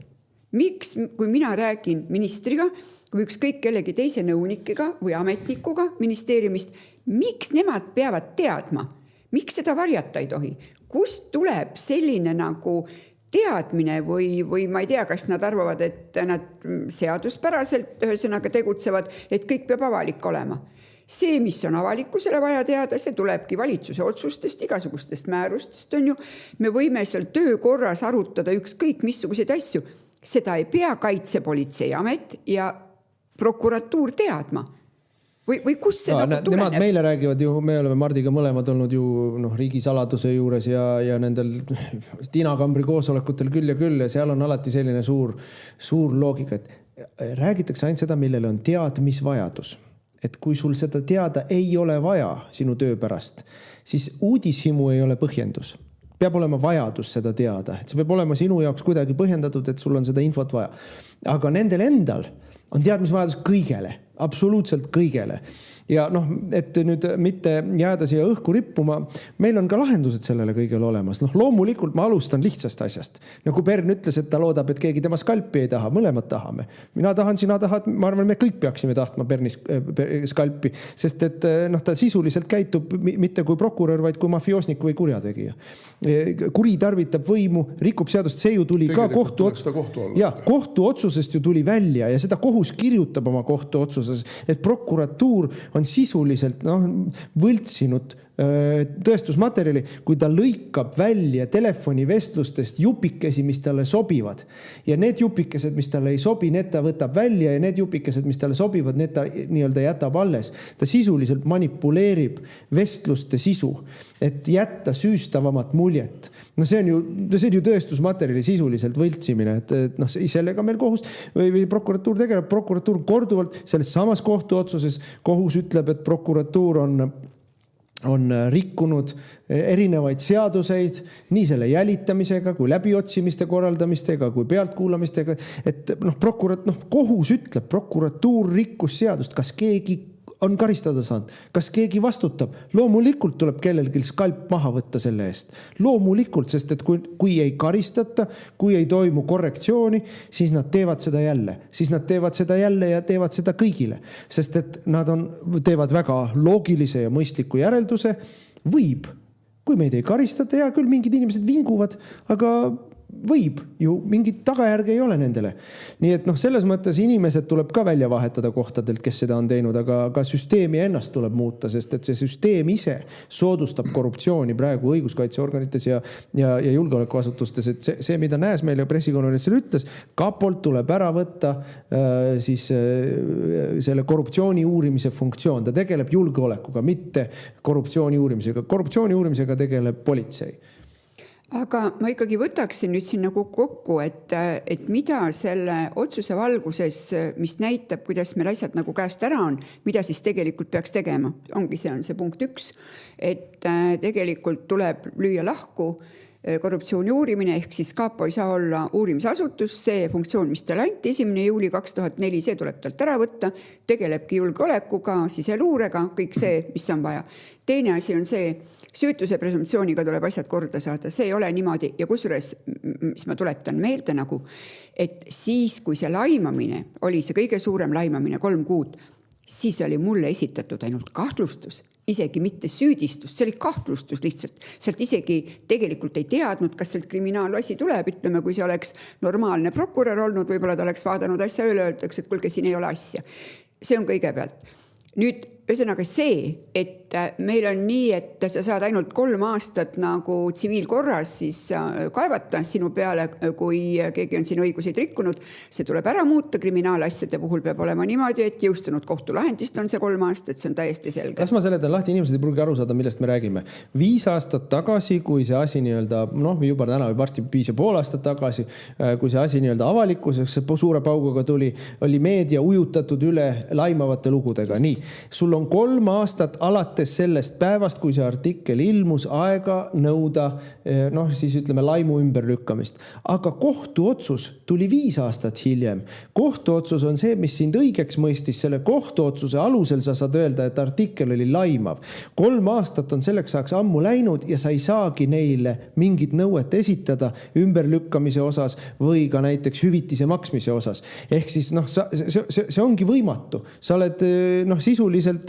Speaker 3: Miks, kui mina räägin ministriga, kui ükskõik kellegi teise nõunikiga või ametnikuga ministeeriumist, miks nemad peavad teadma? Miks seda varjata ei tohi? Kust tuleb selline nagu teadmine või ma ei tea, kas nad arvavad, et nad seaduspäraselt ühesõnaga tegutsevad, et kõik peab avalik olema. See, mis on avalikkusele vaja teada, see tulebki valitsuse otsustest, igasugustest määrustest on ju. Me võime seal töökorras arutada ükskõik missuguseid asju. Seda ei pea Kaitsepolitseiamet ja prokuratuur teadma. Või kus see nagu tuleneb?
Speaker 2: Nemad meile räägivad ju, me oleme Mardiga mõlemad olnud ju riigisaladuse juures ja nendel Tiinakambri koosolekutel küll ja seal on alati selline suur loogika, et räägitakse ainult seda, millele on teadmisvajadus. Et kui sul seda teada ei ole vaja sinu töö pärast, siis uudishimu ei ole põhjendus. Peab olema vajadus seda teada. Et see peab olema sinu jaoks kuidagi põhjendatud, et sul on seda infot vaja. Aga nendel endal on teadmisvajadus kõigele, absoluutselt kõigele. Ja et nüüd mitte jääda siia õhku rippuma, meil on ka lahendused sellele kõigele olemas. Loomulikult ma alustan lihtsast asjast. Nagu Pern ütles, et ta loodab, et keegi tema skalpi ei taha, mõlemad tahame. Mina tahan, sina tahad, ma arvan, me kõik peaksime tahtma Perni skalpi, sest et ta sisuliselt käitub mitte kui prokurör, vaid kui mafioosnik või kurjategija. Kuri tarvitab võimu, rikub seadust, see ju tuli ka kohtuotsusest ju tuli välja ja seda kohus kirjutab oma kohtuotsuses, et prokuratuur on sisuliselt võltsinud tõestusmaterjali, kui ta lõikab välja telefonivestlustest jupikesi, mis talle sobivad. Ja need jupikesed, mis talle ei sobi, need ta võtab välja ja need jupikesed, mis talle sobivad, need ta nii-öelda jätab alles. Ta sisuliselt manipuleerib vestluste sisu, et jätta süüstavamat muljet. See on ju tõestusmaterjali sisuliselt võltsimine, et sellega meil kohus või prokuratuur tegeleb. Prokuratuur korduvalt selles samas kohtuotsuses kohus ütleb, et prokuratuur on on rikkunud erinevaid seaduseid nii selle jälitamisega kui läbiotsimiste korraldamistega kui pealtkuulamistega. Et kohus ütleb, prokuratuur rikkus seadust. Kas keegi on karistada saanud? Kas keegi vastutab? Loomulikult tuleb kellelgi skalp maha võtta selle eest. Loomulikult, sest et kui ei karistata, kui ei toimu korrektsiooni, siis nad teevad seda jälle. Siis nad teevad seda jälle ja teevad seda kõigile. Sest et nad teevad väga loogilise ja mõistliku järelduse. Võib. Kui meid ei karistata, ja küll mingid inimesed vinguvad, aga võib ju, mingit tagajärge ei ole nendele. Nii et selles mõttes inimesed tuleb ka välja vahetada kohtadelt, kes seda on teinud, aga süsteemi ennast tuleb muuta, sest et see süsteem ise soodustab korruptsiooni praegu õiguskaitseorganites ja julgeolekuasutustes. Et see, mida Nääs meile pressikonverentsil ütles, kapolt tuleb ära võtta siis selle korruptsiooni uurimise funktsioon. Ta tegeleb julgeolekuga, mitte korruptsiooni uurimisega. Korruptsiooni uurimisega tegeleb politsei.
Speaker 3: Aga ma ikkagi võtaksin nüüd siin nagu kokku, et mida selle otsuse valguses, mis näitab, kuidas meil asjad nagu käest ära on, mida siis tegelikult peaks tegema. See on see punkt 1, et tegelikult tuleb lüüa lahku korruptsiooni uurimine, ehk siis Kapo ei saa olla uurimisasutus, see funktsioon, mis tal anti 1. juuli 2004, see tuleb talt ära võtta, tegelebki julgeolekuga, siseluurega, kõik see, mis on vaja. Teine asi on see, süütuse presumptsiooniga tuleb asjad korda saada, see ei ole niimoodi ja kusjuures, mis ma tuletan meelde nagu, et siis, kui see laimamine oli see kõige suurem laimamine 3 kuud, siis oli mulle esitatud ainult kahtlustus, isegi mitte süüdistus, see oli kahtlustus lihtsalt. Sealt isegi tegelikult ei teadnud, kas sealt kriminaalasi tuleb, ütleme, kui see oleks normaalne prokurör olnud, võib-olla ta oleks vaadanud asja üle, öeldakse, et kuulge, siin ei ole asja. See on kõigepealt. Nüüd, ühesõnaga see, et meil on nii, et sa saad ainult 3 aastat nagu tsiviilkorras siis kaevata sinu peale, kui keegi on sinu õiguseid rikkunud. See tuleb ära muuta, kriminaalasjade puhul peab olema niimoodi, et jõustunud kohtulahendist on see 3 aastat, see on täiesti selge.
Speaker 2: Kas ma seletan lahti, inimesed ei pruugi aru saada, millest me räägime. 5 aastat tagasi, kui see asi juba täna või varsti 5,5 aastat tagasi, kui see asi avalikkuseks suure pauguga tuli, oli meedia ujutatud üle laimavate lugudega. Nii, sul on 3 aastat alates sellest päevast, kui see artikkel ilmus, aega nõuda, siis ütleme laimu ümberlükkamist. Aga kohtuotsus tuli 5 aastat hiljem. Kohtuotsus on see, mis sind õigeks mõistis. Selle kohtuotsuse alusel sa saad öelda, et artikkel oli laimav. 3 aastat on selleks saaks ammu läinud ja sa ei saagi neile mingit nõuet esitada ümberlükkamise osas või ka näiteks hüvitise maksmise osas. Ehk siis see ongi võimatu. Sa oled sisuliselt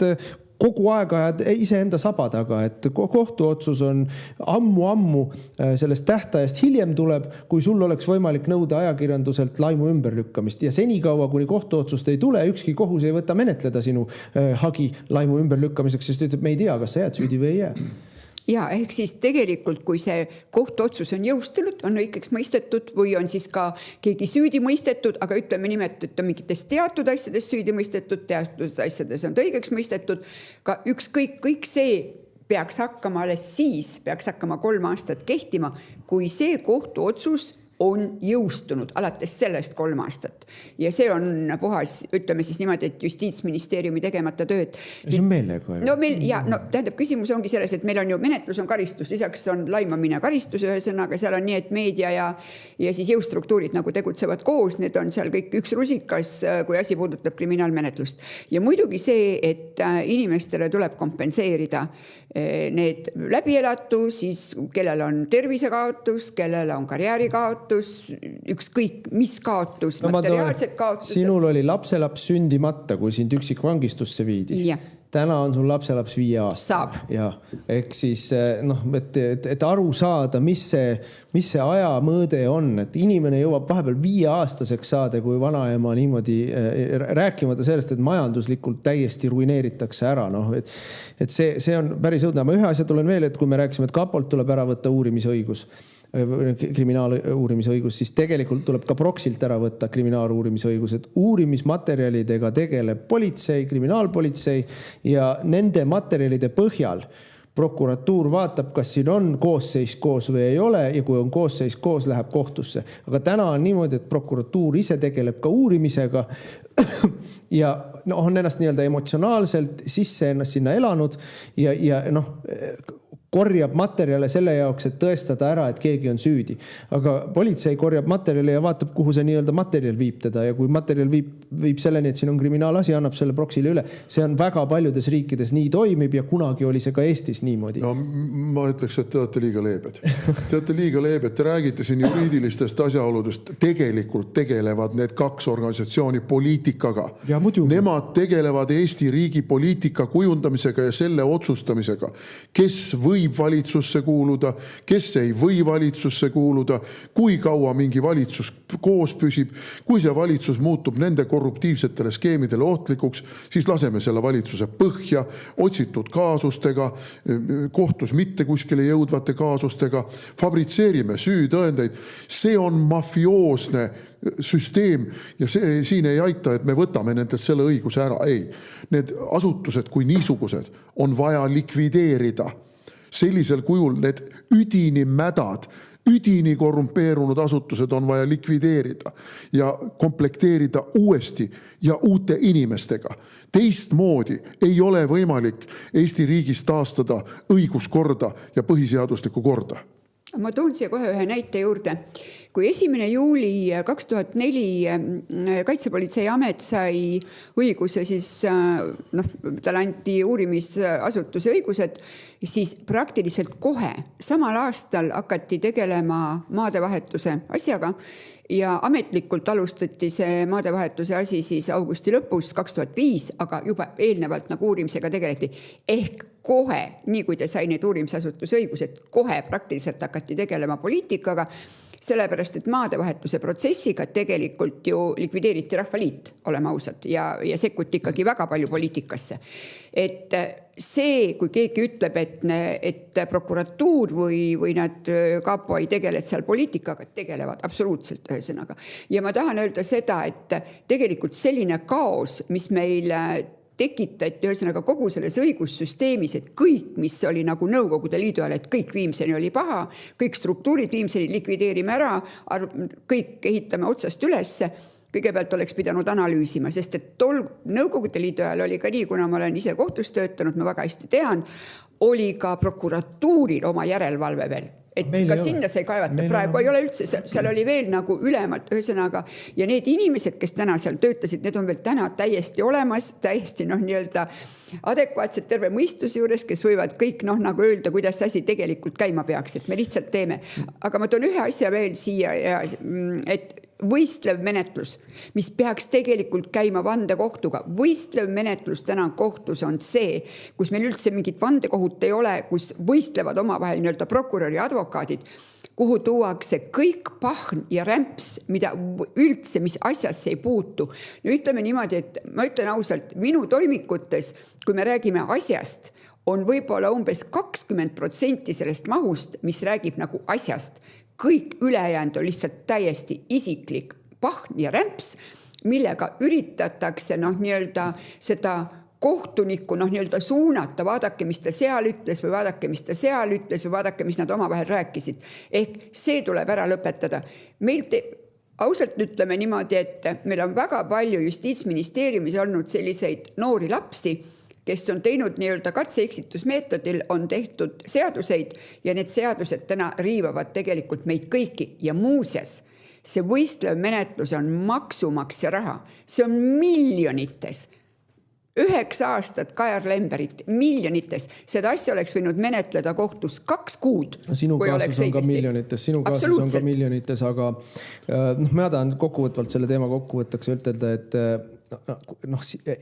Speaker 2: kogu aeg ajad iseenda saba taga, et kohtuotsus on ammu sellest tähtajast hiljem tuleb, kui sul oleks võimalik nõuda ajakirjanduselt laimu ümberlükkamist. Ja senikaua, kuni kohtuotsust ei tule, ükski kohus ei võta menetleda sinu hagi laimu ümberlükkamiseks, sest ütleb, me ei tea, kas sa jääd süüdi või ei jää.
Speaker 3: Ja ehk siis tegelikult, kui see kohtuotsus on jõustunud, on õigeks mõistetud või on siis ka keegi süüdi mõistetud, aga ütleme nimelt, et on mingites teatud asjades süüdi mõistetud, teatud asjades on õigeks mõistetud, ka ükskõik kõik see peaks hakkama alles siis, peaks hakkama 3 aastat kehtima, kui see kohtuotsus on jõustunud alates sellest 3 aastat. Ja see on puhas, ütleme siis niimoodi, et Justiitsministeeriumi tegemata tööd.
Speaker 2: See on meelega.
Speaker 3: Tähendab, küsimus ongi selles, et meil on ju menetlus on karistus, lisaks on laimamine karistus ühesõnaga, seal on nii, et meedia ja siis jõustruktuurid nagu tegutsevad koos, need on seal kõik üks rusikas, kui asi puudutab kriminaalmenetlust. Ja muidugi see, et inimestele tuleb kompenseerida need läbielatu, siis kellel on tervisekaotus, kellel on karjäärikaotus, ükskõik mis kaotus, materiaalsed kaotused.
Speaker 2: Sinul oli lapselaps sündimata, kui sind üksikvangistusse viidi.
Speaker 3: Ja.
Speaker 2: Täna on sul lapselaps 5 aastat.
Speaker 3: Saab.
Speaker 2: Ja, ehk siis et aru saada, mis see aja mõõde on, et inimene jõuab vahepeal 5-aastaseks saada, kui vanaema niimoodi rääkimata sellest, et majanduslikult täiesti ruineeritakse ära. Et see on päris õudne. Ma ühe asja tulen veel, et kui me rääkisime, et kapolt tuleb ära võtta uurimisõigus, kriminaaluurimisõigus, siis tegelikult tuleb ka proksilt ära võtta kriminaaluurimisõigus, et uurimismaterjalidega tegeleb politsei, kriminaalpolitsei ja nende materjalide põhjal prokuratuur vaatab, kas siin on koosseis koos või ei ole ja kui on koosseis koos, läheb kohtusse. Aga täna on niimoodi, et prokuratuur ise tegeleb ka uurimisega ja on ennast nii-öelda emotsionaalselt sisse ennast sinna elanud ja korjab materjale selle jaoks, et tõestada ära, et keegi on süüdi. Aga politsei korjab materjali ja vaatab, kuhu see nii-öelda materjal viib teda ja kui materjal viib selleni, et siin on kriminaalasi, annab selle proksile üle. See on väga paljudes riikides nii toimib ja kunagi oli see ka Eestis niimoodi.
Speaker 4: No, ma ütleks, et te olete liiga leebed. Te olete liiga leebed. Te räägite siin juriidilistest asjaoludest. Tegelikult tegelevad need kaks organisatsiooni poliitikaga.
Speaker 2: Ja muidu.
Speaker 4: Nemad tegelevad Eesti riigi poliitika kujundamisega ja selle otsustamisega. Kes võib valitsusse kuuluda, kes ei või valitsusse kuuluda, kui kaua mingi valitsus koos püsib, kui see valitsus muutub nende korruptiivsetele skeemidele ohtlikuks, siis laseme selle valitsuse põhja, otsitud kaasustega, kohtus mitte kuskile jõudvate kaasustega, fabritseerime süütõendeid. See on mafioosne süsteem ja siin ei aita, et me võtame nendelt selle õiguse ära. Ei, need asutused kui niisugused on vaja likvideerida. Sellisel kujul need üdini mädad, üdini korrumpeerunud asutused on vaja likvideerida ja komplekteerida uuesti ja uute inimestega. Teistmoodi ei ole võimalik Eesti riigis taastada õiguskorda ja põhiseaduslikku korda.
Speaker 3: Ma toon siia kohe ühe näite juurde. Kui 1. juuli 2004 Kaitsepolitseiamet sai õiguse, siis talle anti uurimisasutuse õigused, siis praktiliselt kohe samal aastal hakati tegelema maadevahetuse asjaga ja ametlikult alustati see maadevahetuse asi siis augusti lõpus 2005, aga juba eelnevalt nagu uurimisega tegeleti. Ehk kohe, nii kui te sai need uurimisasutuse õigused, kohe praktiliselt hakati tegelema poliitikaga, sellepärast, et maadevahetuse protsessiga tegelikult ju likvideeriti Rahvaliit, oleme ausad, ja sekkuti ikkagi väga palju poliitikasse. Et see, kui keegi ütleb, et prokuratuur või nad kapo ei tegele seal poliitikaga, tegelevad absoluutselt ühesõnaga. Ja ma tahan öelda seda, et tegelikult selline kaos, mis meil tekitati ühesõnaga kogu selles õigussüsteemis, et kõik, mis oli nagu Nõukogude Liidu ajal, et kõik Viimseni oli paha, kõik struktuurid Viimseni likvideerime ära, kõik ehitame otsast ülesse, kõigepealt oleks pidanud analüüsima, sest et tol Nõukogude Liidu ajal oli ka nii, kuna ma olen ise kohtus töötanud, ma väga hästi tean, oli ka prokuratuuril oma järelevalve veel. Et ka sinna sai kaevata, praegu ei ole üldse, seal oli veel nagu ülemalt ühesõnaga ja need inimesed, kes täna seal töötasid, need on veel täna täiesti olemas, täiesti nii-öelda adekvaatselt terve mõistuse juures, kes võivad kõik nagu öelda, kuidas asi tegelikult käima peaks, et me lihtsalt teeme. Aga ma toon ühe asja veel siia, et võistlev menetlus, mis peaks tegelikult käima vandekohtuga. Võistlev menetlus täna kohtus on see, kus meil üldse mingit vandekohut ei ole, kus võistlevad omavahel nii-öelda prokuröri ja advokaadid, kuhu tuuakse kõik pahn ja rämps, mida üldse, mis asjasse ei puutu. No ütleme niimoodi, et ma ütlen ausalt, minu toimikutes, kui me räägime asjast, on võib-olla umbes 20% sellest mahust, mis räägib nagu asjast. Kõik ülejäänud on lihtsalt täiesti isiklik pahn ja rämps, millega üritatakse nii-öelda seda kohtunikku nii-öelda suunata, vaadake, mis ta seal ütles või vaadake, mis ta seal ütles või vaadake, mis nad omavahel rääkisid. Ehk see tuleb ära lõpetada. Meil ausalt ütleme niimoodi, et meil on väga palju Justiitsministeeriumis olnud selliseid noori lapsi, kes on teinud nii-öelda katse-eksitusmeetodil, on tehtud seaduseid ja need seadused täna riivavad tegelikult meid kõiki. Ja muuseas, see võistlev menetlus on maksumaksja raha. See on miljonites. 9 aastat Kajar Lemberit, miljonites. Seda asja oleks võinud menetleda kohtus 2 kuud.
Speaker 2: No, sinu kaasus on ka miljonites, aga ma tahan kokkuvõtvalt selle teema kokkuvõttaks ütelda, et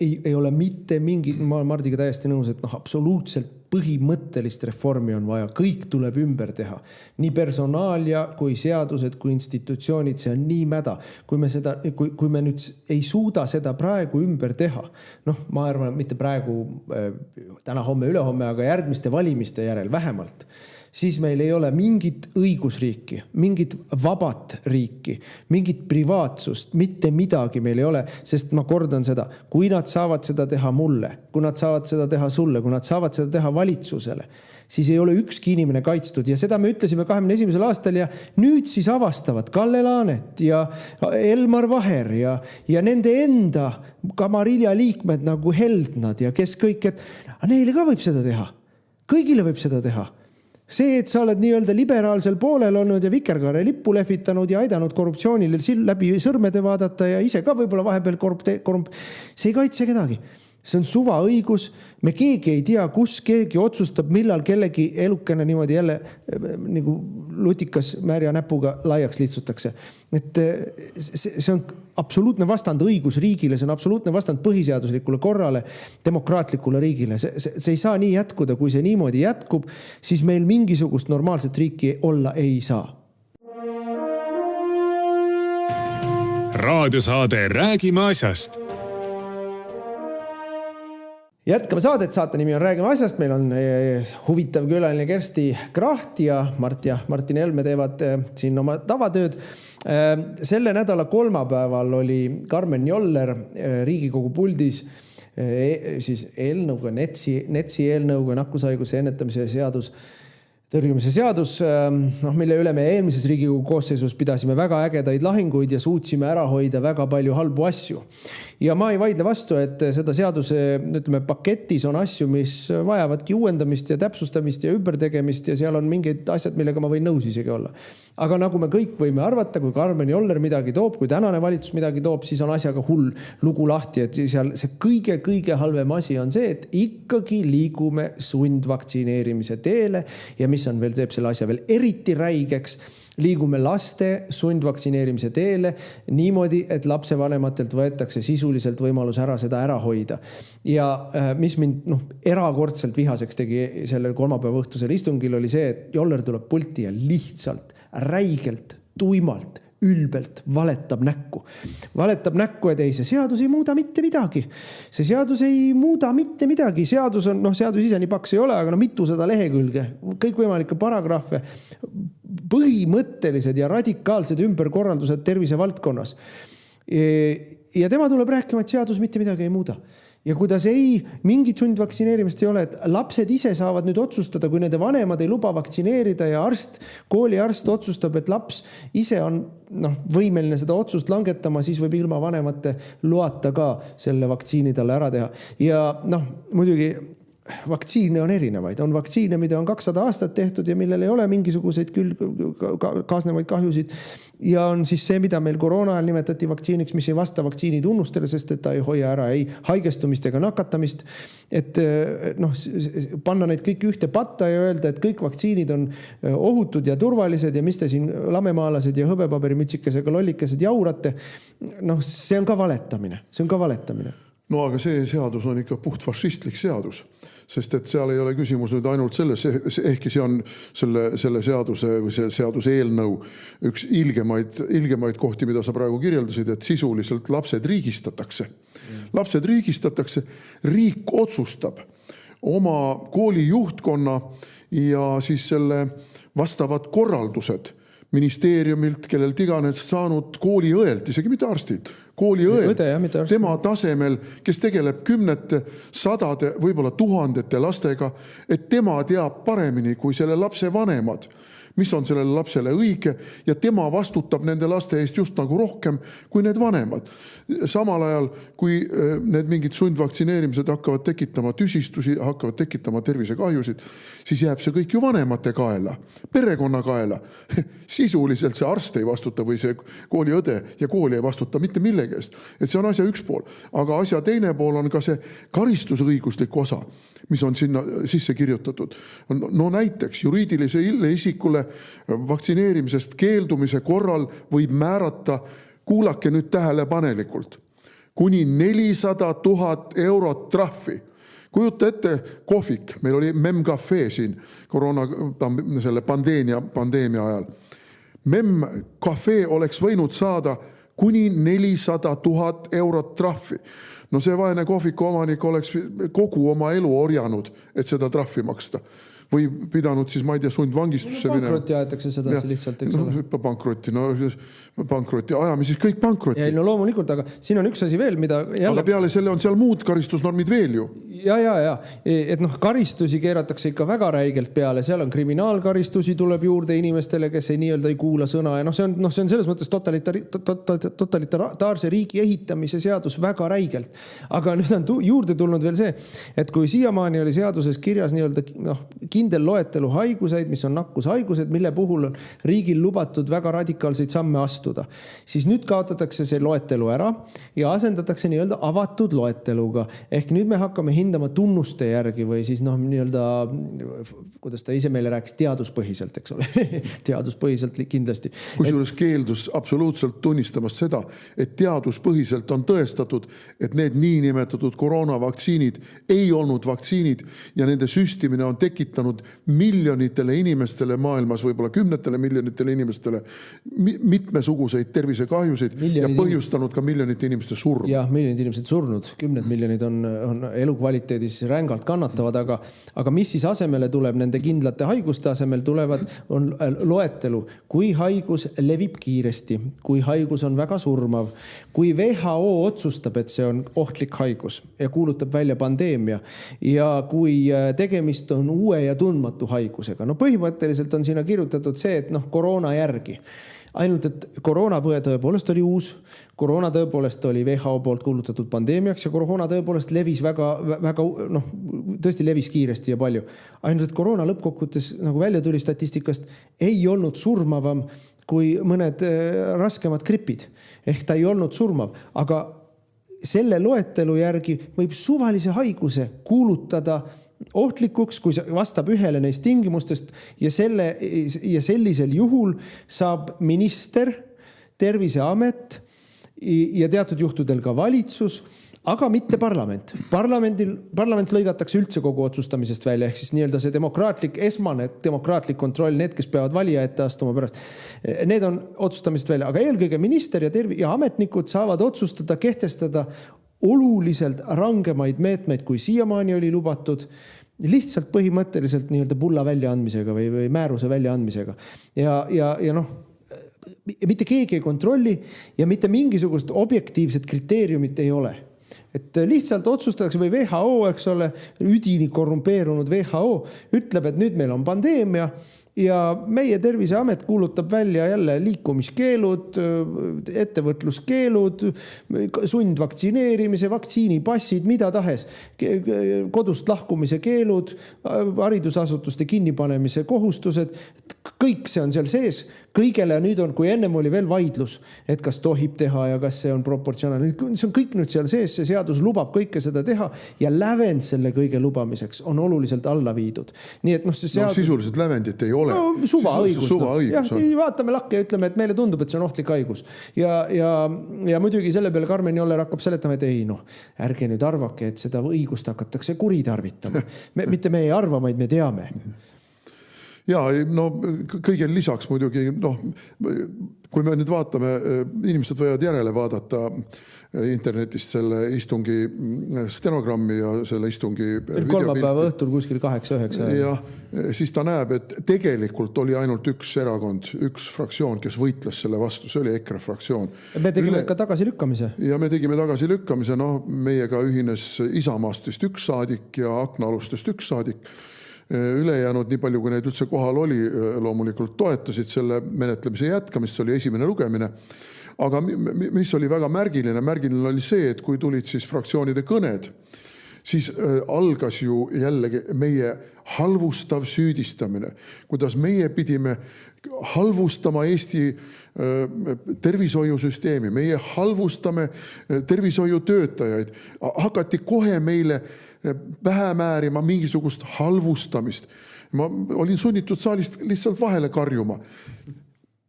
Speaker 2: ei ole mitte mingi, ma olen Mardiga täiesti nõus, et absoluutselt põhimõttelist reformi on vaja, kõik tuleb ümber teha. Nii personaalia kui seadused, kui institutsioonid, see on nii mäda. Kui me nüüd ei suuda seda praegu ümber teha, ma arvan, mitte praegu täna, homme, ülehomme, aga järgmiste valimiste järel vähemalt, siis meil ei ole mingit õigusriiki, mingit vabat riiki, mingit privaatsust, mitte midagi meil ei ole, sest ma kordan seda, kui nad saavad seda teha mulle, kui nad saavad seda teha sulle, kui nad saavad seda teha valitsusele, siis ei ole ükski inimene kaitstud ja seda me ütlesime 21. aastal ja nüüd siis avastavad Kalle Laanet ja Elmar Vaher ja nende enda Kamarilja liikmed nagu Heldnad ja kes kõik, et neile ka võib seda teha. Kõigile võib seda teha. See, et sa oled nii-öelda liberaalsel poolel olnud ja vikerkaare lippu lehvitanud ja aidanud korruptsioonile läbi sõrmede vaadata ja ise ka võib-olla vahepeal see ei kaitse kedagi. See on suvaõigus. Me keegi ei tea, kus keegi otsustab, millal kellegi elukene niimoodi jälle nagu lutikas märja näpuga laiaks lihtsutakse. Et see on absoluutne vastand õigusriigile, see on absoluutne vastand põhiseaduslikule korrale, demokraatlikule riigile. See ei saa nii jätkuda. Kui see niimoodi jätkub, siis meil mingisugust normaalset riiki olla ei saa.
Speaker 1: Raadiosaade Räägime asjast.
Speaker 2: Jätkame saadet, saate nimi on Räägime asjast. Meil on huvitav külaline Kersti Kracht ja Martin Helme teevad siin oma tavatööd. Selle nädala kolmapäeval oli Karmen Joller Riigikogu puldis siis eelnõuga, NETS-i eelnõuga, nakkushaiguse ennetamise seadus, tõrjumise seadus, mille üle me eelmises Riigikogu koosseisus pidasime väga ägedaid lahinguid ja suutsime ära hoida väga palju halbu asju. Ja ma ei vaidle vastu, et seda seaduse paketis on asju, mis vajavadki uuendamist ja täpsustamist ja ümbertegemist ja seal on mingid asjad, millega ma võin nõus isegi olla. Aga nagu me kõik võime arvata, kui Karmen Joller midagi toob, kui tänane valitsus midagi toob, siis on asjaga hull lugu lahti, et seal see kõige halvem asi on see, et ikkagi liigume sundvaktsineerimise teele ja mis on veel, teeb selle asja veel eriti räigeks, liigume laste sundvaktsineerimise teele niimoodi, et lapsevanematelt võetakse sisuliselt võimalus seda ära hoida. Ja mis mind erakordselt vihaseks tegi sellel kolmapäeva õhtusel istungil oli see, et Joller tuleb pulti ja lihtsalt, räigelt, tuimalt, ülbelt valetab näkku. Valetab näkku, et ei, see seadus ei muuda mitte midagi. See seadus ei muuda mitte midagi. Seadus on, seadus ise nii paks ei ole, aga mitusada lehekülge, kõik võimalikke paragrahve, põhimõttelised ja radikaalsed ümberkorraldused tervise valdkonnas. Ja tema tuleb rääkima, et seadus mitte midagi ei muuda. Ja kuidas mingit sundvaktsineerimist ei ole, et lapsed ise saavad nüüd otsustada, kui nende vanemad ei luba vaktsineerida ja kooliarst otsustab, et laps ise on võimeline seda otsust langetama, siis võib ilma vanemate loata ka selle vaktsiini talle ära teha. Ja muidugi vaktsiine on erinevaid. On vaktsiine, mida on 200 aastat tehtud ja millel ei ole mingisuguseid küll kaasnevaid kahjusid. Ja on siis see, mida meil koroona ajal nimetati vaktsiiniks, mis ei vasta vaktsiini tunnustele, sest et ta ei hoia ära ei haigestumist ega nakatamist. Et panna neid kõik ühte patta ja öelda, et kõik vaktsiinid on ohutud ja turvalised ja mis te siin lamemaalased ja hõbepaberimütsikesega lollikesed jaurate. See on ka valetamine. See on ka valetamine.
Speaker 4: No aga see seadus on ikka puht fašistlik seadus, sest et seal ei ole küsimus nüüd ainult selles, ehkki see on selle seaduse või see seaduse eelnõu üks ilgemaid kohti, mida sa praegu kirjeldasid, et sisuliselt lapsed riigistatakse. Lapsed riigistatakse, riik otsustab oma kooli juhtkonna ja siis selle vastavad korraldused ministeeriumilt, kellelt iganes saanud kooliõelt, isegi mitte arstilt, kooliõelt, tema tasemel, kes tegeleb kümnete, sadade, võib-olla tuhandete lastega, et tema teab paremini kui selle lapse vanemad, mis on sellele lapsele õige ja tema vastutab nende laste eest just nagu rohkem kui need vanemad. Samal ajal, kui need mingid sundvaktsineerimised hakkavad tekitama tüsistusi, hakkavad tekitama tervisekahjusid, siis jääb see kõik ju vanemate kaela, perekonna kaela. Sisuliselt see arst ei vastuta või see kooliõde ja kooli ei vastuta mitte millegi eest. Et see on asja üks pool. Aga asja teine pool on ka see karistusõiguslik osa, mis on sinna sisse kirjutatud. No näiteks juriidilisele isikule vaktsineerimisest keeldumise korral võib määrata, kuulake nüüd tähelepanelikult, kuni 400 000 eurot trahvi. Kujuta ette kohvik, meil oli MEM-cafe siin koroona selle pandeemia ajal. MEM-cafe oleks võinud saada kuni 400 000 eurot trahvi. No see vaene kohviku omanik oleks kogu oma elu orjanud, et seda trahvi maksta. või pidanud siis, ma ei tea, sundvangistusse minema.
Speaker 2: Pankrotti aetakse sedasi lihtsalt, eks ole.
Speaker 4: Pankrotti ajame siis kõik pankrotti.
Speaker 2: Ja, no loomulikult, aga siin on üks asi veel, mida jälle...
Speaker 4: Aga peale selle on seal muud karistusnormid veel ju.
Speaker 2: Ja. Et noh, karistusi keeratakse ikka väga räigelt peale. Seal on kriminaalkaristusi tuleb juurde inimestele, kes ei nii-öelda ei kuula sõna. Ja see on selles mõttes totalitaarse riigi ehitamise seadus väga räigelt. Aga nüüd on juurde tulnud veel see, et kui siiamaani oli seaduses kirjas nii-öelda kindel loetelu haiguseid, mis on nakkushaigused, mille puhul on riigil lubatud väga radikaalseid samme astuda, siis nüüd kaotatakse see loetelu ära ja asendatakse nii-öelda avatud loeteluga. Ehk nüüd me hakkame hindama tunnuste järgi või siis nii-öelda, kuidas ta ise meile rääkis, teaduspõhiselt, eks ole. Teaduspõhiselt kindlasti.
Speaker 4: Kusjuures keeldus absoluutselt tunnistamast seda, et teaduspõhiselt on tõestatud, et need niinimetatud koroonavaktsiinid ei olnud vaktsiinid ja nende süstimine on tekitanud miljonitele inimestele maailmas, võib-olla 10 miljonitele inimestele mitmesuguseid tervisekahjusid ja põhjustanud ka miljonite inimeste surm.
Speaker 2: Jah, miljonid inimesed surnud, 10 miljonid on elukvaliteedis rängalt kannatavad, aga mis siis asemele tuleb nende kindlate haiguste asemel on loetelu, kui haigus levib kiiresti, kui haigus on väga surmav, kui WHO otsustab, et see on ohtlik haigus ja kuulutab välja pandeemia ja kui tegemist on uue ja tundmatu haigusega. No põhimõtteliselt on sinna kirjutatud see, et koroona järgi. Ainult, et koroonapõe tõepoolest oli uus, koroona tõepoolest oli WHO poolt kuulutatud pandeemiaks ja koroona tõepoolest levis väga, tõesti levis kiiresti ja palju. Ainult, et koroona lõppkokkuvõttes, nagu välja tuli statistikast, ei olnud surmavam kui mõned raskemad gripid. Ehk ta ei olnud surmav, aga selle loetelu järgi võib suvalise haiguse kuulutada ohtlikuks, kui see vastab ühele neist tingimustest ja sellisel juhul saab minister, Terviseamet ja teatud juhtudel ka valitsus, aga mitte parlament. Parlament lõigatakse üldse kogu otsustamisest välja, ehk siis nii-öelda see esmane demokraatlik kontroll, need, kes peavad valija ette astuma pärast, need on otsustamisest välja, aga eelkõige minister ja ametnikud saavad otsustada, kehtestada oluliselt rangemaid meetmeid, kui siiamaani oli lubatud, lihtsalt põhimõtteliselt nii-öelda pulla väljaandmisega või määruse väljaandmisega. Ja mitte keegi ei kontrolli ja mitte mingisugust objektiivset kriteeriumit ei ole. Et lihtsalt otsustatakse või WHO, eks ole, üdini korrumpeerunud WHO ütleb, et nüüd meil on pandeemia ja meie Terviseamet kuulutab välja jälle liikumiskeelud, ettevõtluskeelud, sundvaktsineerimise, vaktsiinipassid, mida tahes, kodust lahkumise keelud, haridusasutuste kinnipanemise kohustused, kõik see on seal sees. Kõigele nüüd on, kui ennem oli veel vaidlus, et kas tohib teha ja kas see on proportsionaalne. See on kõik nüüd seal sees, see seadus lubab kõike seda teha ja lävend selle kõige lubamiseks on oluliselt alla viidud. Nii et see seadus...
Speaker 4: sisuliselt lävendit ei ole.
Speaker 2: Suvaõigus. Vaatame lakke ja ütleme, et meile tundub, et see on ohtlik haigus. Ja muidugi selle peale Karmen Joller hakkab seletama, et ei, ärge nüüd arvake, et seda õigust hakatakse kuritarvitama. Mitte me ei arva, vaid me teame.
Speaker 4: Ja kõigel lisaks muidugi, kui me nüüd vaatame, inimesed võivad järele vaadata internetist selle istungi stenogrammi ja selle istungi
Speaker 2: kolmapäeva õhtul kuskil 8-9.
Speaker 4: Ja siis ta näeb, et tegelikult oli ainult üks erakond, üks fraktsioon, kes võitles selle vastu, see oli EKRE fraktsioon.
Speaker 2: Me tegime ka tagasilükkamise.
Speaker 4: Ja me tegime tagasilükkamise, meiega ühines Isamaastist üks saadik ja Aknaalustest üks saadik. Ülejäänud, nii palju kui neid üldse kohal oli, loomulikult toetasid selle menetlemise jätkamist, see oli esimene lugemine. Aga mis oli väga märgiline oli see, et kui tulid siis fraktsioonide kõned, siis algas ju jällegi meie halvustav süüdistamine, kuidas meie pidime halvustama Eesti tervishoiusüsteemi, meie halvustame tervishoiutöötajaid, hakati kohe meile pähe määrima mingisugust halvustamist. Ma olin sunnitud saalist lihtsalt vahele karjuma.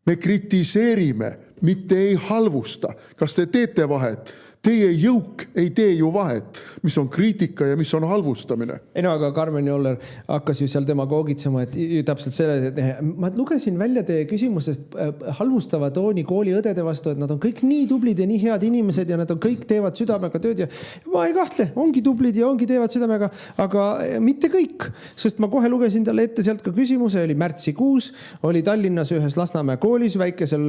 Speaker 4: Me kritiseerime, mitte ei halvusta. Kas te teete vahet Teie jõuk ei tee ju vahet, mis on kriitika ja mis on halvustamine.
Speaker 2: Ei no, aga Karmen Joller hakkas ju seal demagoogitsema, et täpselt selle, et ma lugesin välja teie küsimusest halvustava tooni kooliõdede vastu, et nad on kõik nii tublid ja nii head inimesed ja nad on kõik teevad südamega tööd ja ma ei kahtle, ongi tublid ja ongi teevad südamega, aga mitte kõik, sest ma kohe lugesin talle ette sealt ka küsimuse, oli märtsikuus, oli Tallinnas ühes Lasnamäe koolis väikesel,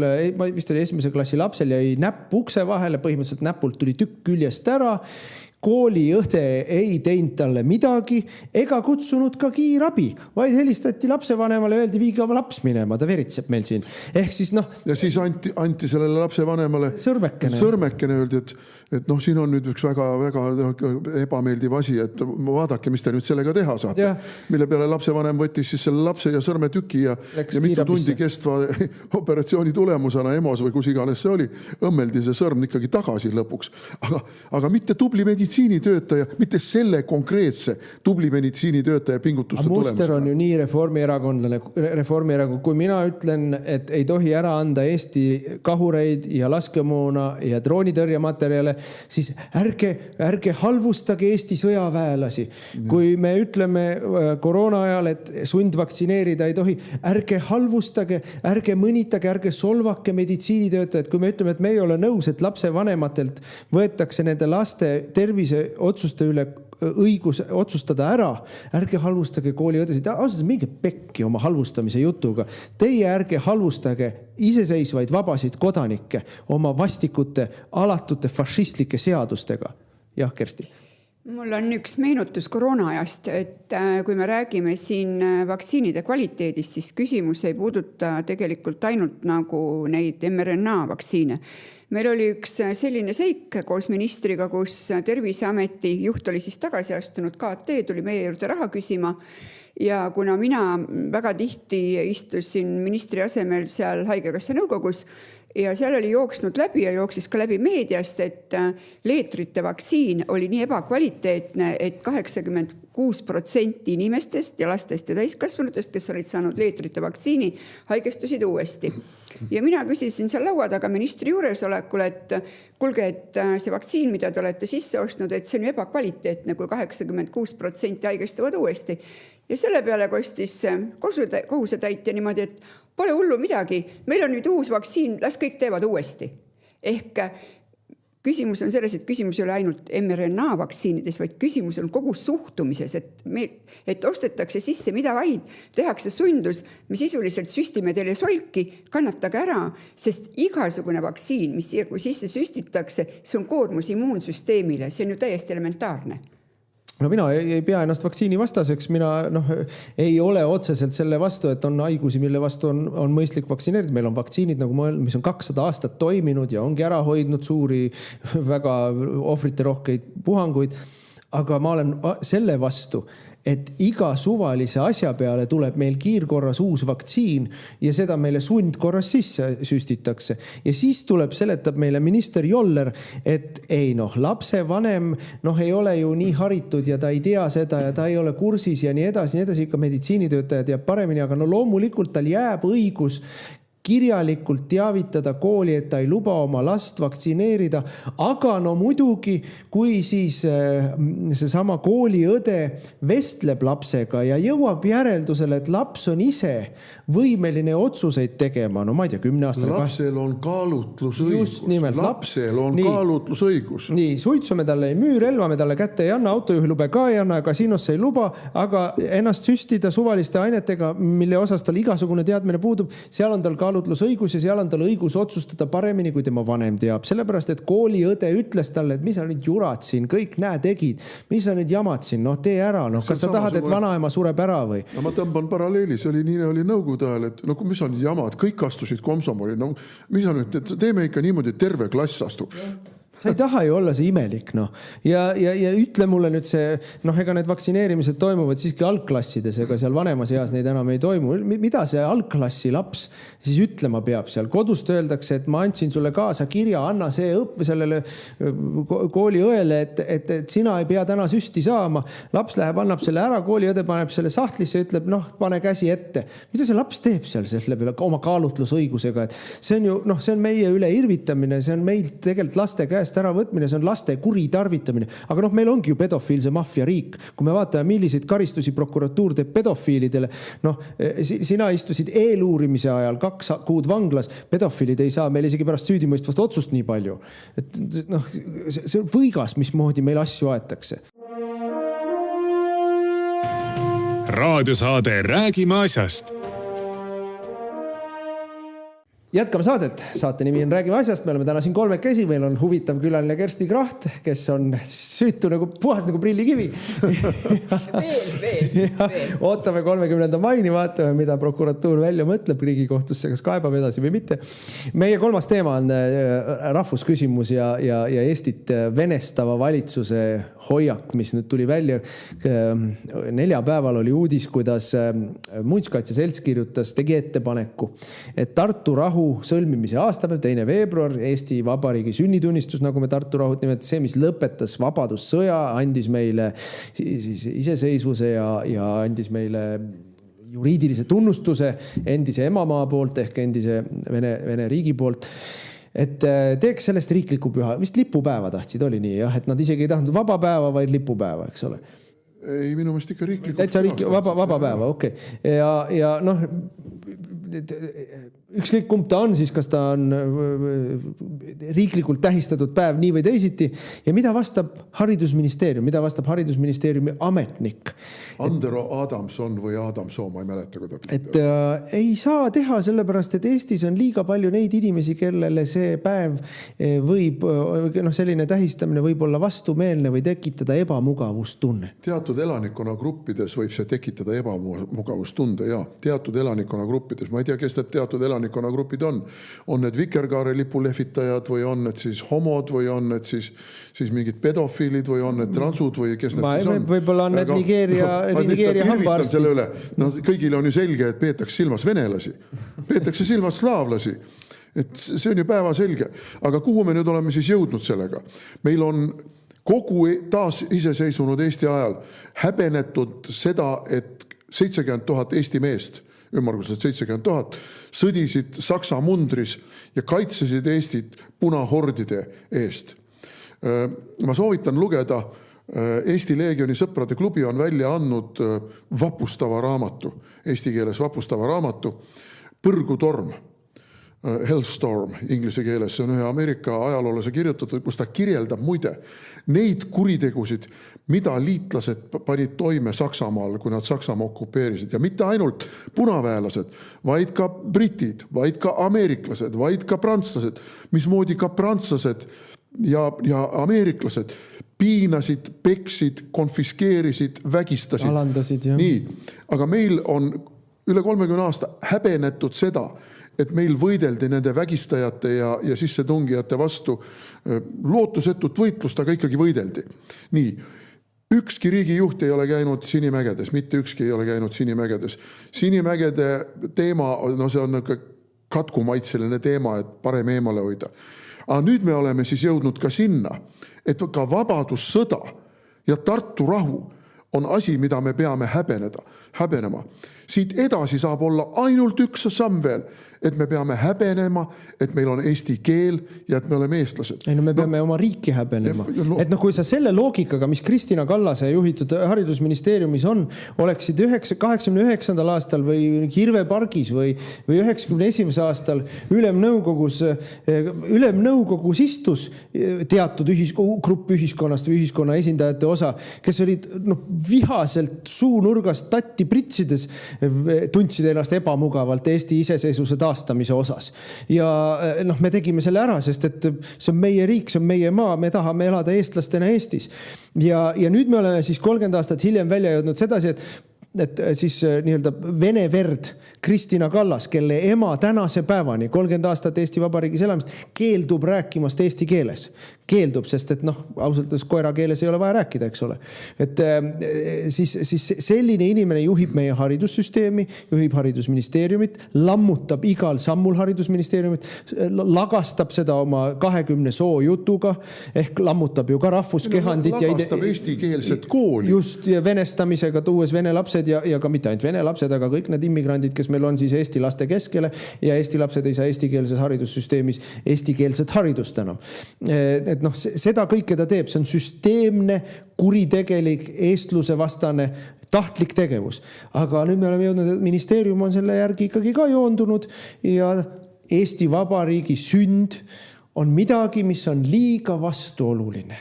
Speaker 2: vist oli esimese klassi lapsel jäi näpp ukse vahele, põhimõtteliselt näpult tuli tükk küljest ära. Kooliõde ei teinud talle midagi ega kutsunud ka kiirabi, vaid helistati lapsevanemale ja öeldi, viige oma laps minema, ta veritseb meil siin. Ehk siis noh.
Speaker 4: Ja siis anti sellele lapsevanemale sõrmekene öeldi, et noh, siin on nüüd üks väga ebameeldiv asi, et vaadake, mis te nüüd sellega teha saate. Mille peale lapsevanem võttis siis selle lapse ja sõrmetüki ja mitu tundi kestva operatsiooni tulemusena EMO-s või kus iganes see oli, õmmeldi see sõrm ikkagi tagasi lõpuks. Aga mitte tubli meditsiinitöötaja, mitte selle konkreetse tubli meditsiinitöötaja pingutuste tulemusena.
Speaker 2: Muster on ju nii Reformierakond, kui mina ütlen, et ei tohi ära anda Eesti kahureid ja laskemoona ja droonitõrjematerjale, siis ärge halvustage Eesti sõjaväelasi. Kui me ütleme koroona ajal, et sundvaktsineerida ei tohi, ärge halvustage, ärge mõnitage, ärge solvake meditsiinitöötajad. Kui me ütleme, et me ei ole nõus, et lapsevanematelt võetakse nende laste tervise otsuste üle õigus otsustada ära, ärge halvustage kooliõdesid. Ausalt, minge pekki oma halvustamise jutuga. Teie ärge halvustage iseseisvaid vabasid kodanikke oma vastikute, alatute fašistlike seadustega. Jah, Kersti.
Speaker 3: Mul on üks meenutus koroona ajast, et kui me räägime siin vaktsiinide kvaliteedist, siis küsimus ei puuduta tegelikult ainult nagu neid mRNA vaktsiine. Meil oli üks selline seik koos ministriga, kus Terviseameti juht oli siis tagasi astunud, KT tuli meie juurde raha küsima ja kuna mina väga tihti istusin ministri asemel seal haigekassa nõukogus ja seal oli jooksnud läbi ja jooksis ka läbi meediast, et leetrite vaktsiin oli nii ebakvaliteetne, et 86% inimestest ja lastest ja täiskasvanutest, kes olid saanud leetrite vaktsiini, haigestusid uuesti. Ja mina küsisin seal laua taga ministri juuresolekul, et kuulge, et see vaktsiin, mida te olete sisse ostnud, et see on ebakvaliteetne, kui 86% haigestuvad uuesti. Ja selle peale kostis kohusetäitja niimoodi, et pole hullu midagi, meil on nüüd uus vaktsiin, las kõik teevad uuesti. Ehk küsimus on selles, et küsimus ei ole ainult mRNA vaktsiinides, vaid küsimus on kogu suhtumises, et ostetakse sisse mida vaid, tehakse sundus, me sisuliselt süstime teile solki, kannatage ära, sest igasugune vaktsiin, mis sisse süstitakse, see on koormus immuunsüsteemile, see on ju täiesti elementaarne.
Speaker 2: No mina ei pea ennast vaktsiini vastaseks, mina ei ole otseselt selle vastu, et on haigusi, mille vastu on mõistlik vaktsineerida. Meil on vaktsiinid, mis on 200 aastat toiminud ja ongi ära hoidnud suuri, väga ohvrite rohkeid puhanguid. Aga ma olen selle vastu, et iga suvalise asja peale tuleb meil kiirkorras uus vaktsiin ja seda meile sundkorras sisse süstitakse. Ja siis tuleb, seletab meile minister Joller, et ei lapsevanem ei ole ju nii haritud ja ta ei tea seda ja ta ei ole kursis ja nii edasi, ikka meditsiinitöötaja teab paremini, aga loomulikult tal jääb õigus kirjalikult teavitada kooli, et ta ei luba oma last vaktsineerida, aga muidugi, kui siis seesama kooliõde vestleb lapsega ja jõuab järeldusele, et laps on ise võimeline otsuseid tegema, ma ei tea, 10 aastane.
Speaker 4: Lapsel on kaalutlusõigus.
Speaker 2: Just nimelt.
Speaker 4: Lapsel on kaalutlusõigus.
Speaker 2: Nii, suitsu me talle ei müü, relva me talle kätte ei anna, autojuhilube ka ei anna, kasiinosse ei luba, aga ennast süstida suvaliste ainetega, mille osas tal igasugune teadmine puudub, seal on tal kaalutlusõigus ja seal on tal õigus otsustada paremini, kui tema vanem teab. Sellepärast, et kooliõde ütles talle, et mis sa nüüd jurad siin, kõik tegid, mis sa nüüd jamad siin, tee ära, kas sa tahad, et vanaema sureb ära või?
Speaker 4: No ma tõmban paralleeli, see oli nii, oli nõukogude ajal, et mis on jamad, kõik astusid komsomoli, mis on nüüd, teeme ikka niimoodi, et terve klass astub.
Speaker 2: Sa ei taha ju olla see imelik, Ja ütle mulle nüüd see, ega need vaktsineerimised toimuvad siiski algklassides, ega seal vanemas eas neid enam ei toimu. Mida see algklassi laps siis ütlema peab seal? Kodust öeldakse, et ma andsin sulle kaasa kirja, anna see sellele kooliõele, et sina ei pea täna süsti saama. Laps läheb, annab selle ära, kooliõde paneb selle sahtlisse, ütleb, pane käsi ette. Mida see laps teeb seal selle peale oma kaalutlusõigusega? See on ju, see on meie üle irvitamine, see on meil tegelikult laste käest käest äravõtmine, see on laste kuritarvitamine. Aga noh, meil ongi ju pedofiilse maffia riik. Kui me vaatame, milliseid karistusi prokuratuur teeb pedofiilidele, noh, sina istusid eeluurimise ajal 2 kuud vanglas, pedofiilid ei saa meil isegi pärast süüdimõistvast otsust nii palju. Et noh, see on võigas, mismoodi meil asju aetakse.
Speaker 1: Raadiosaade Räägime asjast.
Speaker 2: Jätkame saadet. Saate nimi on Räägime asjast. Me oleme täna siin 3-kesi. Meil on huvitav külaline Kersti Kracht, kes on süütu nagu puhas nagu prillikivi.
Speaker 3: Veel.
Speaker 2: Ootame 30. maini, vaatame, mida prokuratuur välja mõtleb Riigikohtusse, kas kaebab edasi või mitte. Meie 3. teema on rahvusküsimus ja Eestit venestava valitsuse hoiak, mis nüüd tuli välja. 4 päeval oli uudis, kuidas Muinsuskaitse Selts kirjutas, tegi ettepaneku, et Tartu rahu sõlmimise aastapäev, 2. veebruar, Eesti Vabariigi sünnitunnistus, nagu me Tartu rahut nimetame, see, mis lõpetas vabadussõja, andis meile siis iseseisvuse ja andis meile juriidilise tunnustuse endise emamaa poolt ehk endise Vene riigi poolt. Et teeks sellest riikliku püha, vist lipupäeva tahtsid, oli nii, jah, et nad isegi ei tahtnud vaba päeva, vaid lipupäeva, eks ole.
Speaker 4: Ei, minu meelest ikka riiklikult.
Speaker 2: Täitsa vaba päeva, okei. Ja noh, ükskõik kumb ta on, siis kas ta on riiklikult tähistatud päev nii või teisiti ja mida vastab haridusministeerium, mida vastab haridusministeeriumi ametnik?
Speaker 4: Andero Adamson või Adamsoo, ma ei mäleta, kui ta
Speaker 2: et ei saa teha sellepärast, et Eestis on liiga palju neid inimesi, kellele see päev võib, selline tähistamine võib olla vastumeelne või tekitada ebamugavustunnet.
Speaker 4: Teatud elanikkonnagruppides võib see tekitada ebamugavustunde ja teatud elanikkonnagruppides, ma ei tea, kes need teatud elanikkonnagrupid on need vikerkaare lipulehvitajad või on need siis homod või on need siis mingid pedofiilid või on need transud või kes need siis on.
Speaker 2: Võib-olla on need Nigeeria hambaarstid.
Speaker 4: Kõigile on ju selge, et peetakse silmas venelasi, peetakse silmas slaavlasi. Et see on ju päeva selge. Aga kuhu me nüüd oleme siis jõudnud sellega? Meil on kogu taas iseseisvunud Eesti ajal häbenetud seda, et 70 000 Eesti meest, ümmarguselt 70 000, sõdisid Saksa mundris ja kaitsesid Eestit punahordide eest. Ma soovitan lugeda, Eesti Leegioni sõprade klubi on välja andnud vapustava raamatu, eesti keeles vapustava raamatu, Põrgutorm, Hellstorm inglise keeles, see on ühe Ameerika ajaloolase kirjutatud, kus ta kirjeldab muide neid kuritegusid, mida liitlased panid toime Saksamaal, kui nad Saksamaa okupeerisid. Ja mitte ainult punaväelased, vaid ka britid, vaid ka ameeriklased, vaid ka prantslased, mismoodi ka prantslased ja ameeriklased piinasid, peksid, konfiskeerisid, vägistasid.
Speaker 2: Alandasid, jah.
Speaker 4: Nii, aga meil on üle 30 aasta häbenetud seda, et meil võideldi nende vägistajate ja sissetungijate vastu lootusetut võitlust, aga ikkagi võideldi. Nii, ükski riigijuht ei ole käinud Sinimägedes, mitte ükski ei ole käinud Sinimägedes. Sinimägede teema, see on katkumaitseline teema, et parem eemale hoida. Aga nüüd me oleme siis jõudnud ka sinna, et ka vabadussõda ja Tartu rahu on asi, mida me peame häbenema. Siit edasi saab olla ainult üks samm veel, et me peame häbenema, et meil on eesti keel ja et me oleme eestlased.
Speaker 2: Ei, no me peame oma riiki häbenema. Et kui sa selle loogikaga, mis Kristina Kallase juhitud haridusministeeriumis on, oleksid 89. aastal või Kirve pargis või 91. aastal ülemnõukogus istus teatud grupp ühiskonnast või ühiskonna esindajate osa, kes olid vihaselt suunurgast tatti pritsides, tundsid ennast ebamugavalt Eesti iseseisvuse taastamise osas. Ja me tegime selle ära, sest et see on meie riik, see on meie maa, me tahame elada eestlastena Eestis. Ja nüüd me oleme siis 30 aastat hiljem välja jõudnud sedasi, et siis nii-öelda vene verd Kristina Kallas, kelle ema tänase päevani 30 aastat Eesti Vabariigis elamist keeldub rääkimast eesti keeles. Keeldub, sest et ausalt koera keeles ei ole vaja rääkida, eks ole. Et siis selline inimene juhib meie haridussüsteemi, juhib haridusministeeriumit, lammutab igal sammul haridusministeeriumit, lagastab seda oma 20 soo jutuga, ehk lammutab ju ka rahvuskehandit.
Speaker 4: Lagastab eestikeelset kooli.
Speaker 2: Just, ja venestamisega tuues vene lapsed lapsed ja ka mitte ainult vene lapsed, aga kõik need immigrandid, kes meil on siis Eesti laste keskele ja Eesti lapsed ei saa eestikeelses haridussüsteemis eestikeelset haridust enam. Et noh, seda kõike ta teeb, see on süsteemne, kuritegelik, eestluse vastane, tahtlik tegevus. Aga nüüd me oleme jõudnud, et ministeerium on selle järgi ikkagi ka joondunud ja Eesti Vabariigi sünd on midagi, mis on liiga vastuoluline,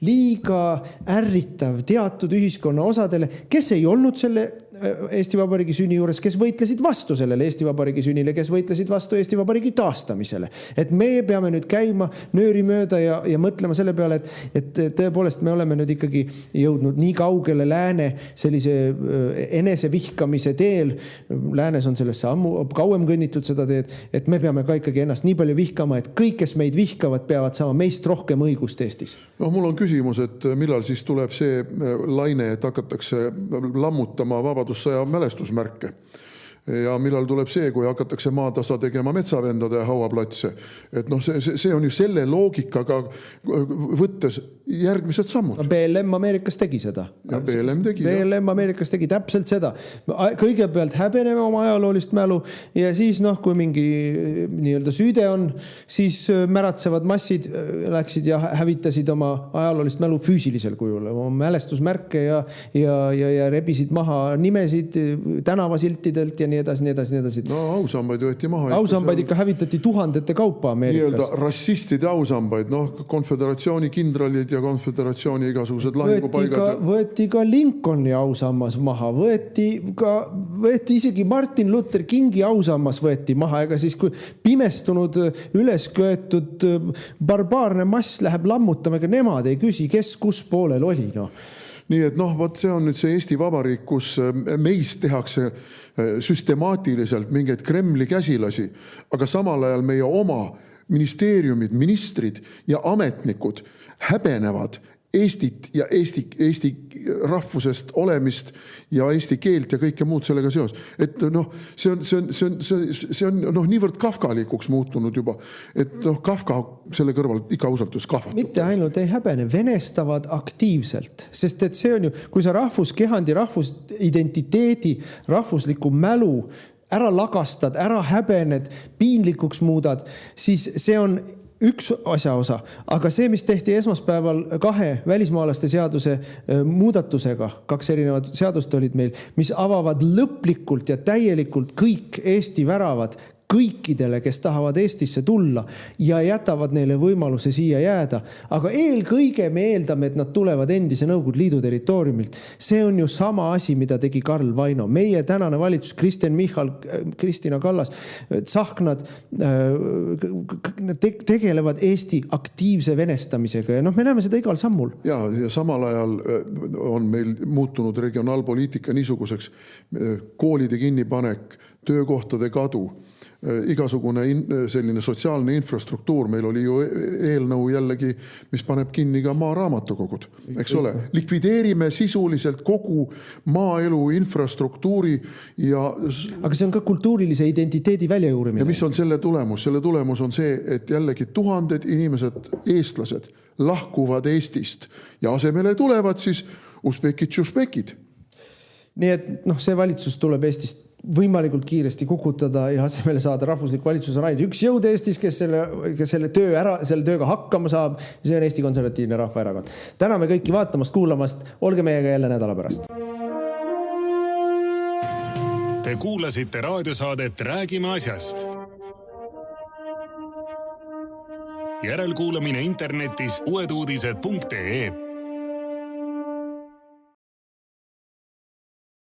Speaker 2: liiga ärritav teatud ühiskonna osadele, kes ei olnud selle Eesti Vabariigi sünni juures, kes võitlesid vastu sellele Eesti Vabariigi sünnile, kes võitlesid vastu Eesti Vabariigi taastamisele. Et me peame nüüd käima nööri mööda ja mõtlema selle peale, et tõepoolest me oleme nüüd ikkagi jõudnud nii kaugele lääne sellise enesevihkamise teel. Läänes on sellesse ammu kauem kõnnitud seda teed, et me peame ka ikkagi ennast nii palju vihkama, et kõik, kes meid vihkavad, peavad saama meist rohkem õigust Eestis.
Speaker 4: No mul on küsimus, et millal siis tuleb see laine, et hakatakse lammutama vabadussõja mälestusmärke. Ja millal tuleb see, kui hakatakse maatasa tegema metsavendade hauaplatse. Et noh, see on ju selle loogikaga võttes järgmised sammud.
Speaker 2: No, BLM Ameerikas tegi seda.
Speaker 4: Ja
Speaker 2: BLM Ameerikas tegi täpselt seda. Kõigepealt häbeneme oma ajaloolist mälu ja siis noh, kui mingi nii-öelda süüde on, siis märatsevad massid läksid ja hävitasid oma ajaloolist mälu füüsilisel kujul. Oma mälestusmärke ja rebisid maha nimesid tänavasiltidelt ja nii edasi.
Speaker 4: No ausambaid võeti maha.
Speaker 2: Ausambaid ikka hävitati tuhandete kaupa Ameerikas.
Speaker 4: Nii-öelda rassistide ausambaid, konföderatsiooni kindralid ja konföderatsiooni igasugused lahingupaigad.
Speaker 2: Võeti ka Lincolni ausammas maha, võeti isegi Martin Luther Kingi ausammas võeti maha, ega siis kui pimestunud, ülesköetud barbaarne mass läheb lammutama, ega nemad ei küsi, kes kus poolel oli,
Speaker 4: Nii et see on nüüd see Eesti Vabariik, kus meist tehakse süstemaatiliselt mingeid Kremli käsilasi, aga samal ajal meie oma ministeeriumid, ministrid ja ametnikud häbenevad Eestit ja Eesti rahvusest olemist ja eesti keelt ja kõike muud sellega seos. Et see on niivõrd kafkalikuks muutunud juba, et Kafka selle kõrval ikka ausalt kahvatab.
Speaker 2: Mitte ainult ei häbene, venestavad aktiivselt, sest et see on ju, kui sa rahvuskehandi, rahvusidentiteedi, rahvusliku mälu ära lagastad, ära häbened, piinlikuks muudad, siis see on üks asjaosa, aga see, mis tehti esmaspäeval 2 välismaalaste seaduse muudatusega, 2 erinevat seadust olid meil, mis avavad lõplikult ja täielikult kõik Eesti väravad kõikidele, kes tahavad Eestisse tulla ja jätavad neile võimaluse siia jääda. Aga eelkõige me eeldame, et nad tulevad endise Nõukogude Liidu territooriumilt. See on ju sama asi, mida tegi Karl Vaino. Meie tänane valitsus, Kristen Michal, Kristina Kallas, Tsahknad tegelevad Eesti aktiivse venestamisega ja me näeme seda igal sammul.
Speaker 4: Ja samal ajal on meil muutunud regionaalpoliitika niisuguseks koolide kinnipanek, töökohtade kadu, igasugune selline sotsiaalne infrastruktuur. Meil oli ju eelnõu jällegi, mis paneb kinni ka maaraamatukogud, eks ole. Likvideerime sisuliselt kogu maaelu infrastruktuuri ja...
Speaker 2: Aga see on ka kultuurilise identiteedi väljajuurimine.
Speaker 4: Ja mis on selle tulemus? Selle tulemus on see, et jällegi tuhanded inimesed, eestlased, lahkuvad Eestist ja asemele tulevad siis usbekid. Nii
Speaker 2: et see valitsus tuleb Eestist võimalikult kiiresti kukutada ja asemele saada rahvuslik valitsus on ainult üks jõud Eestis, kes selle tööga hakkama saab. See on Eesti Konservatiivne Rahvaerakond. Täname kõiki vaatamast, kuulamast. Olge meiega jälle nädala pärast.
Speaker 1: Te kuulasite raadiosaadet Räägime asjast. Järelkuulamine internetist uueduudised.ee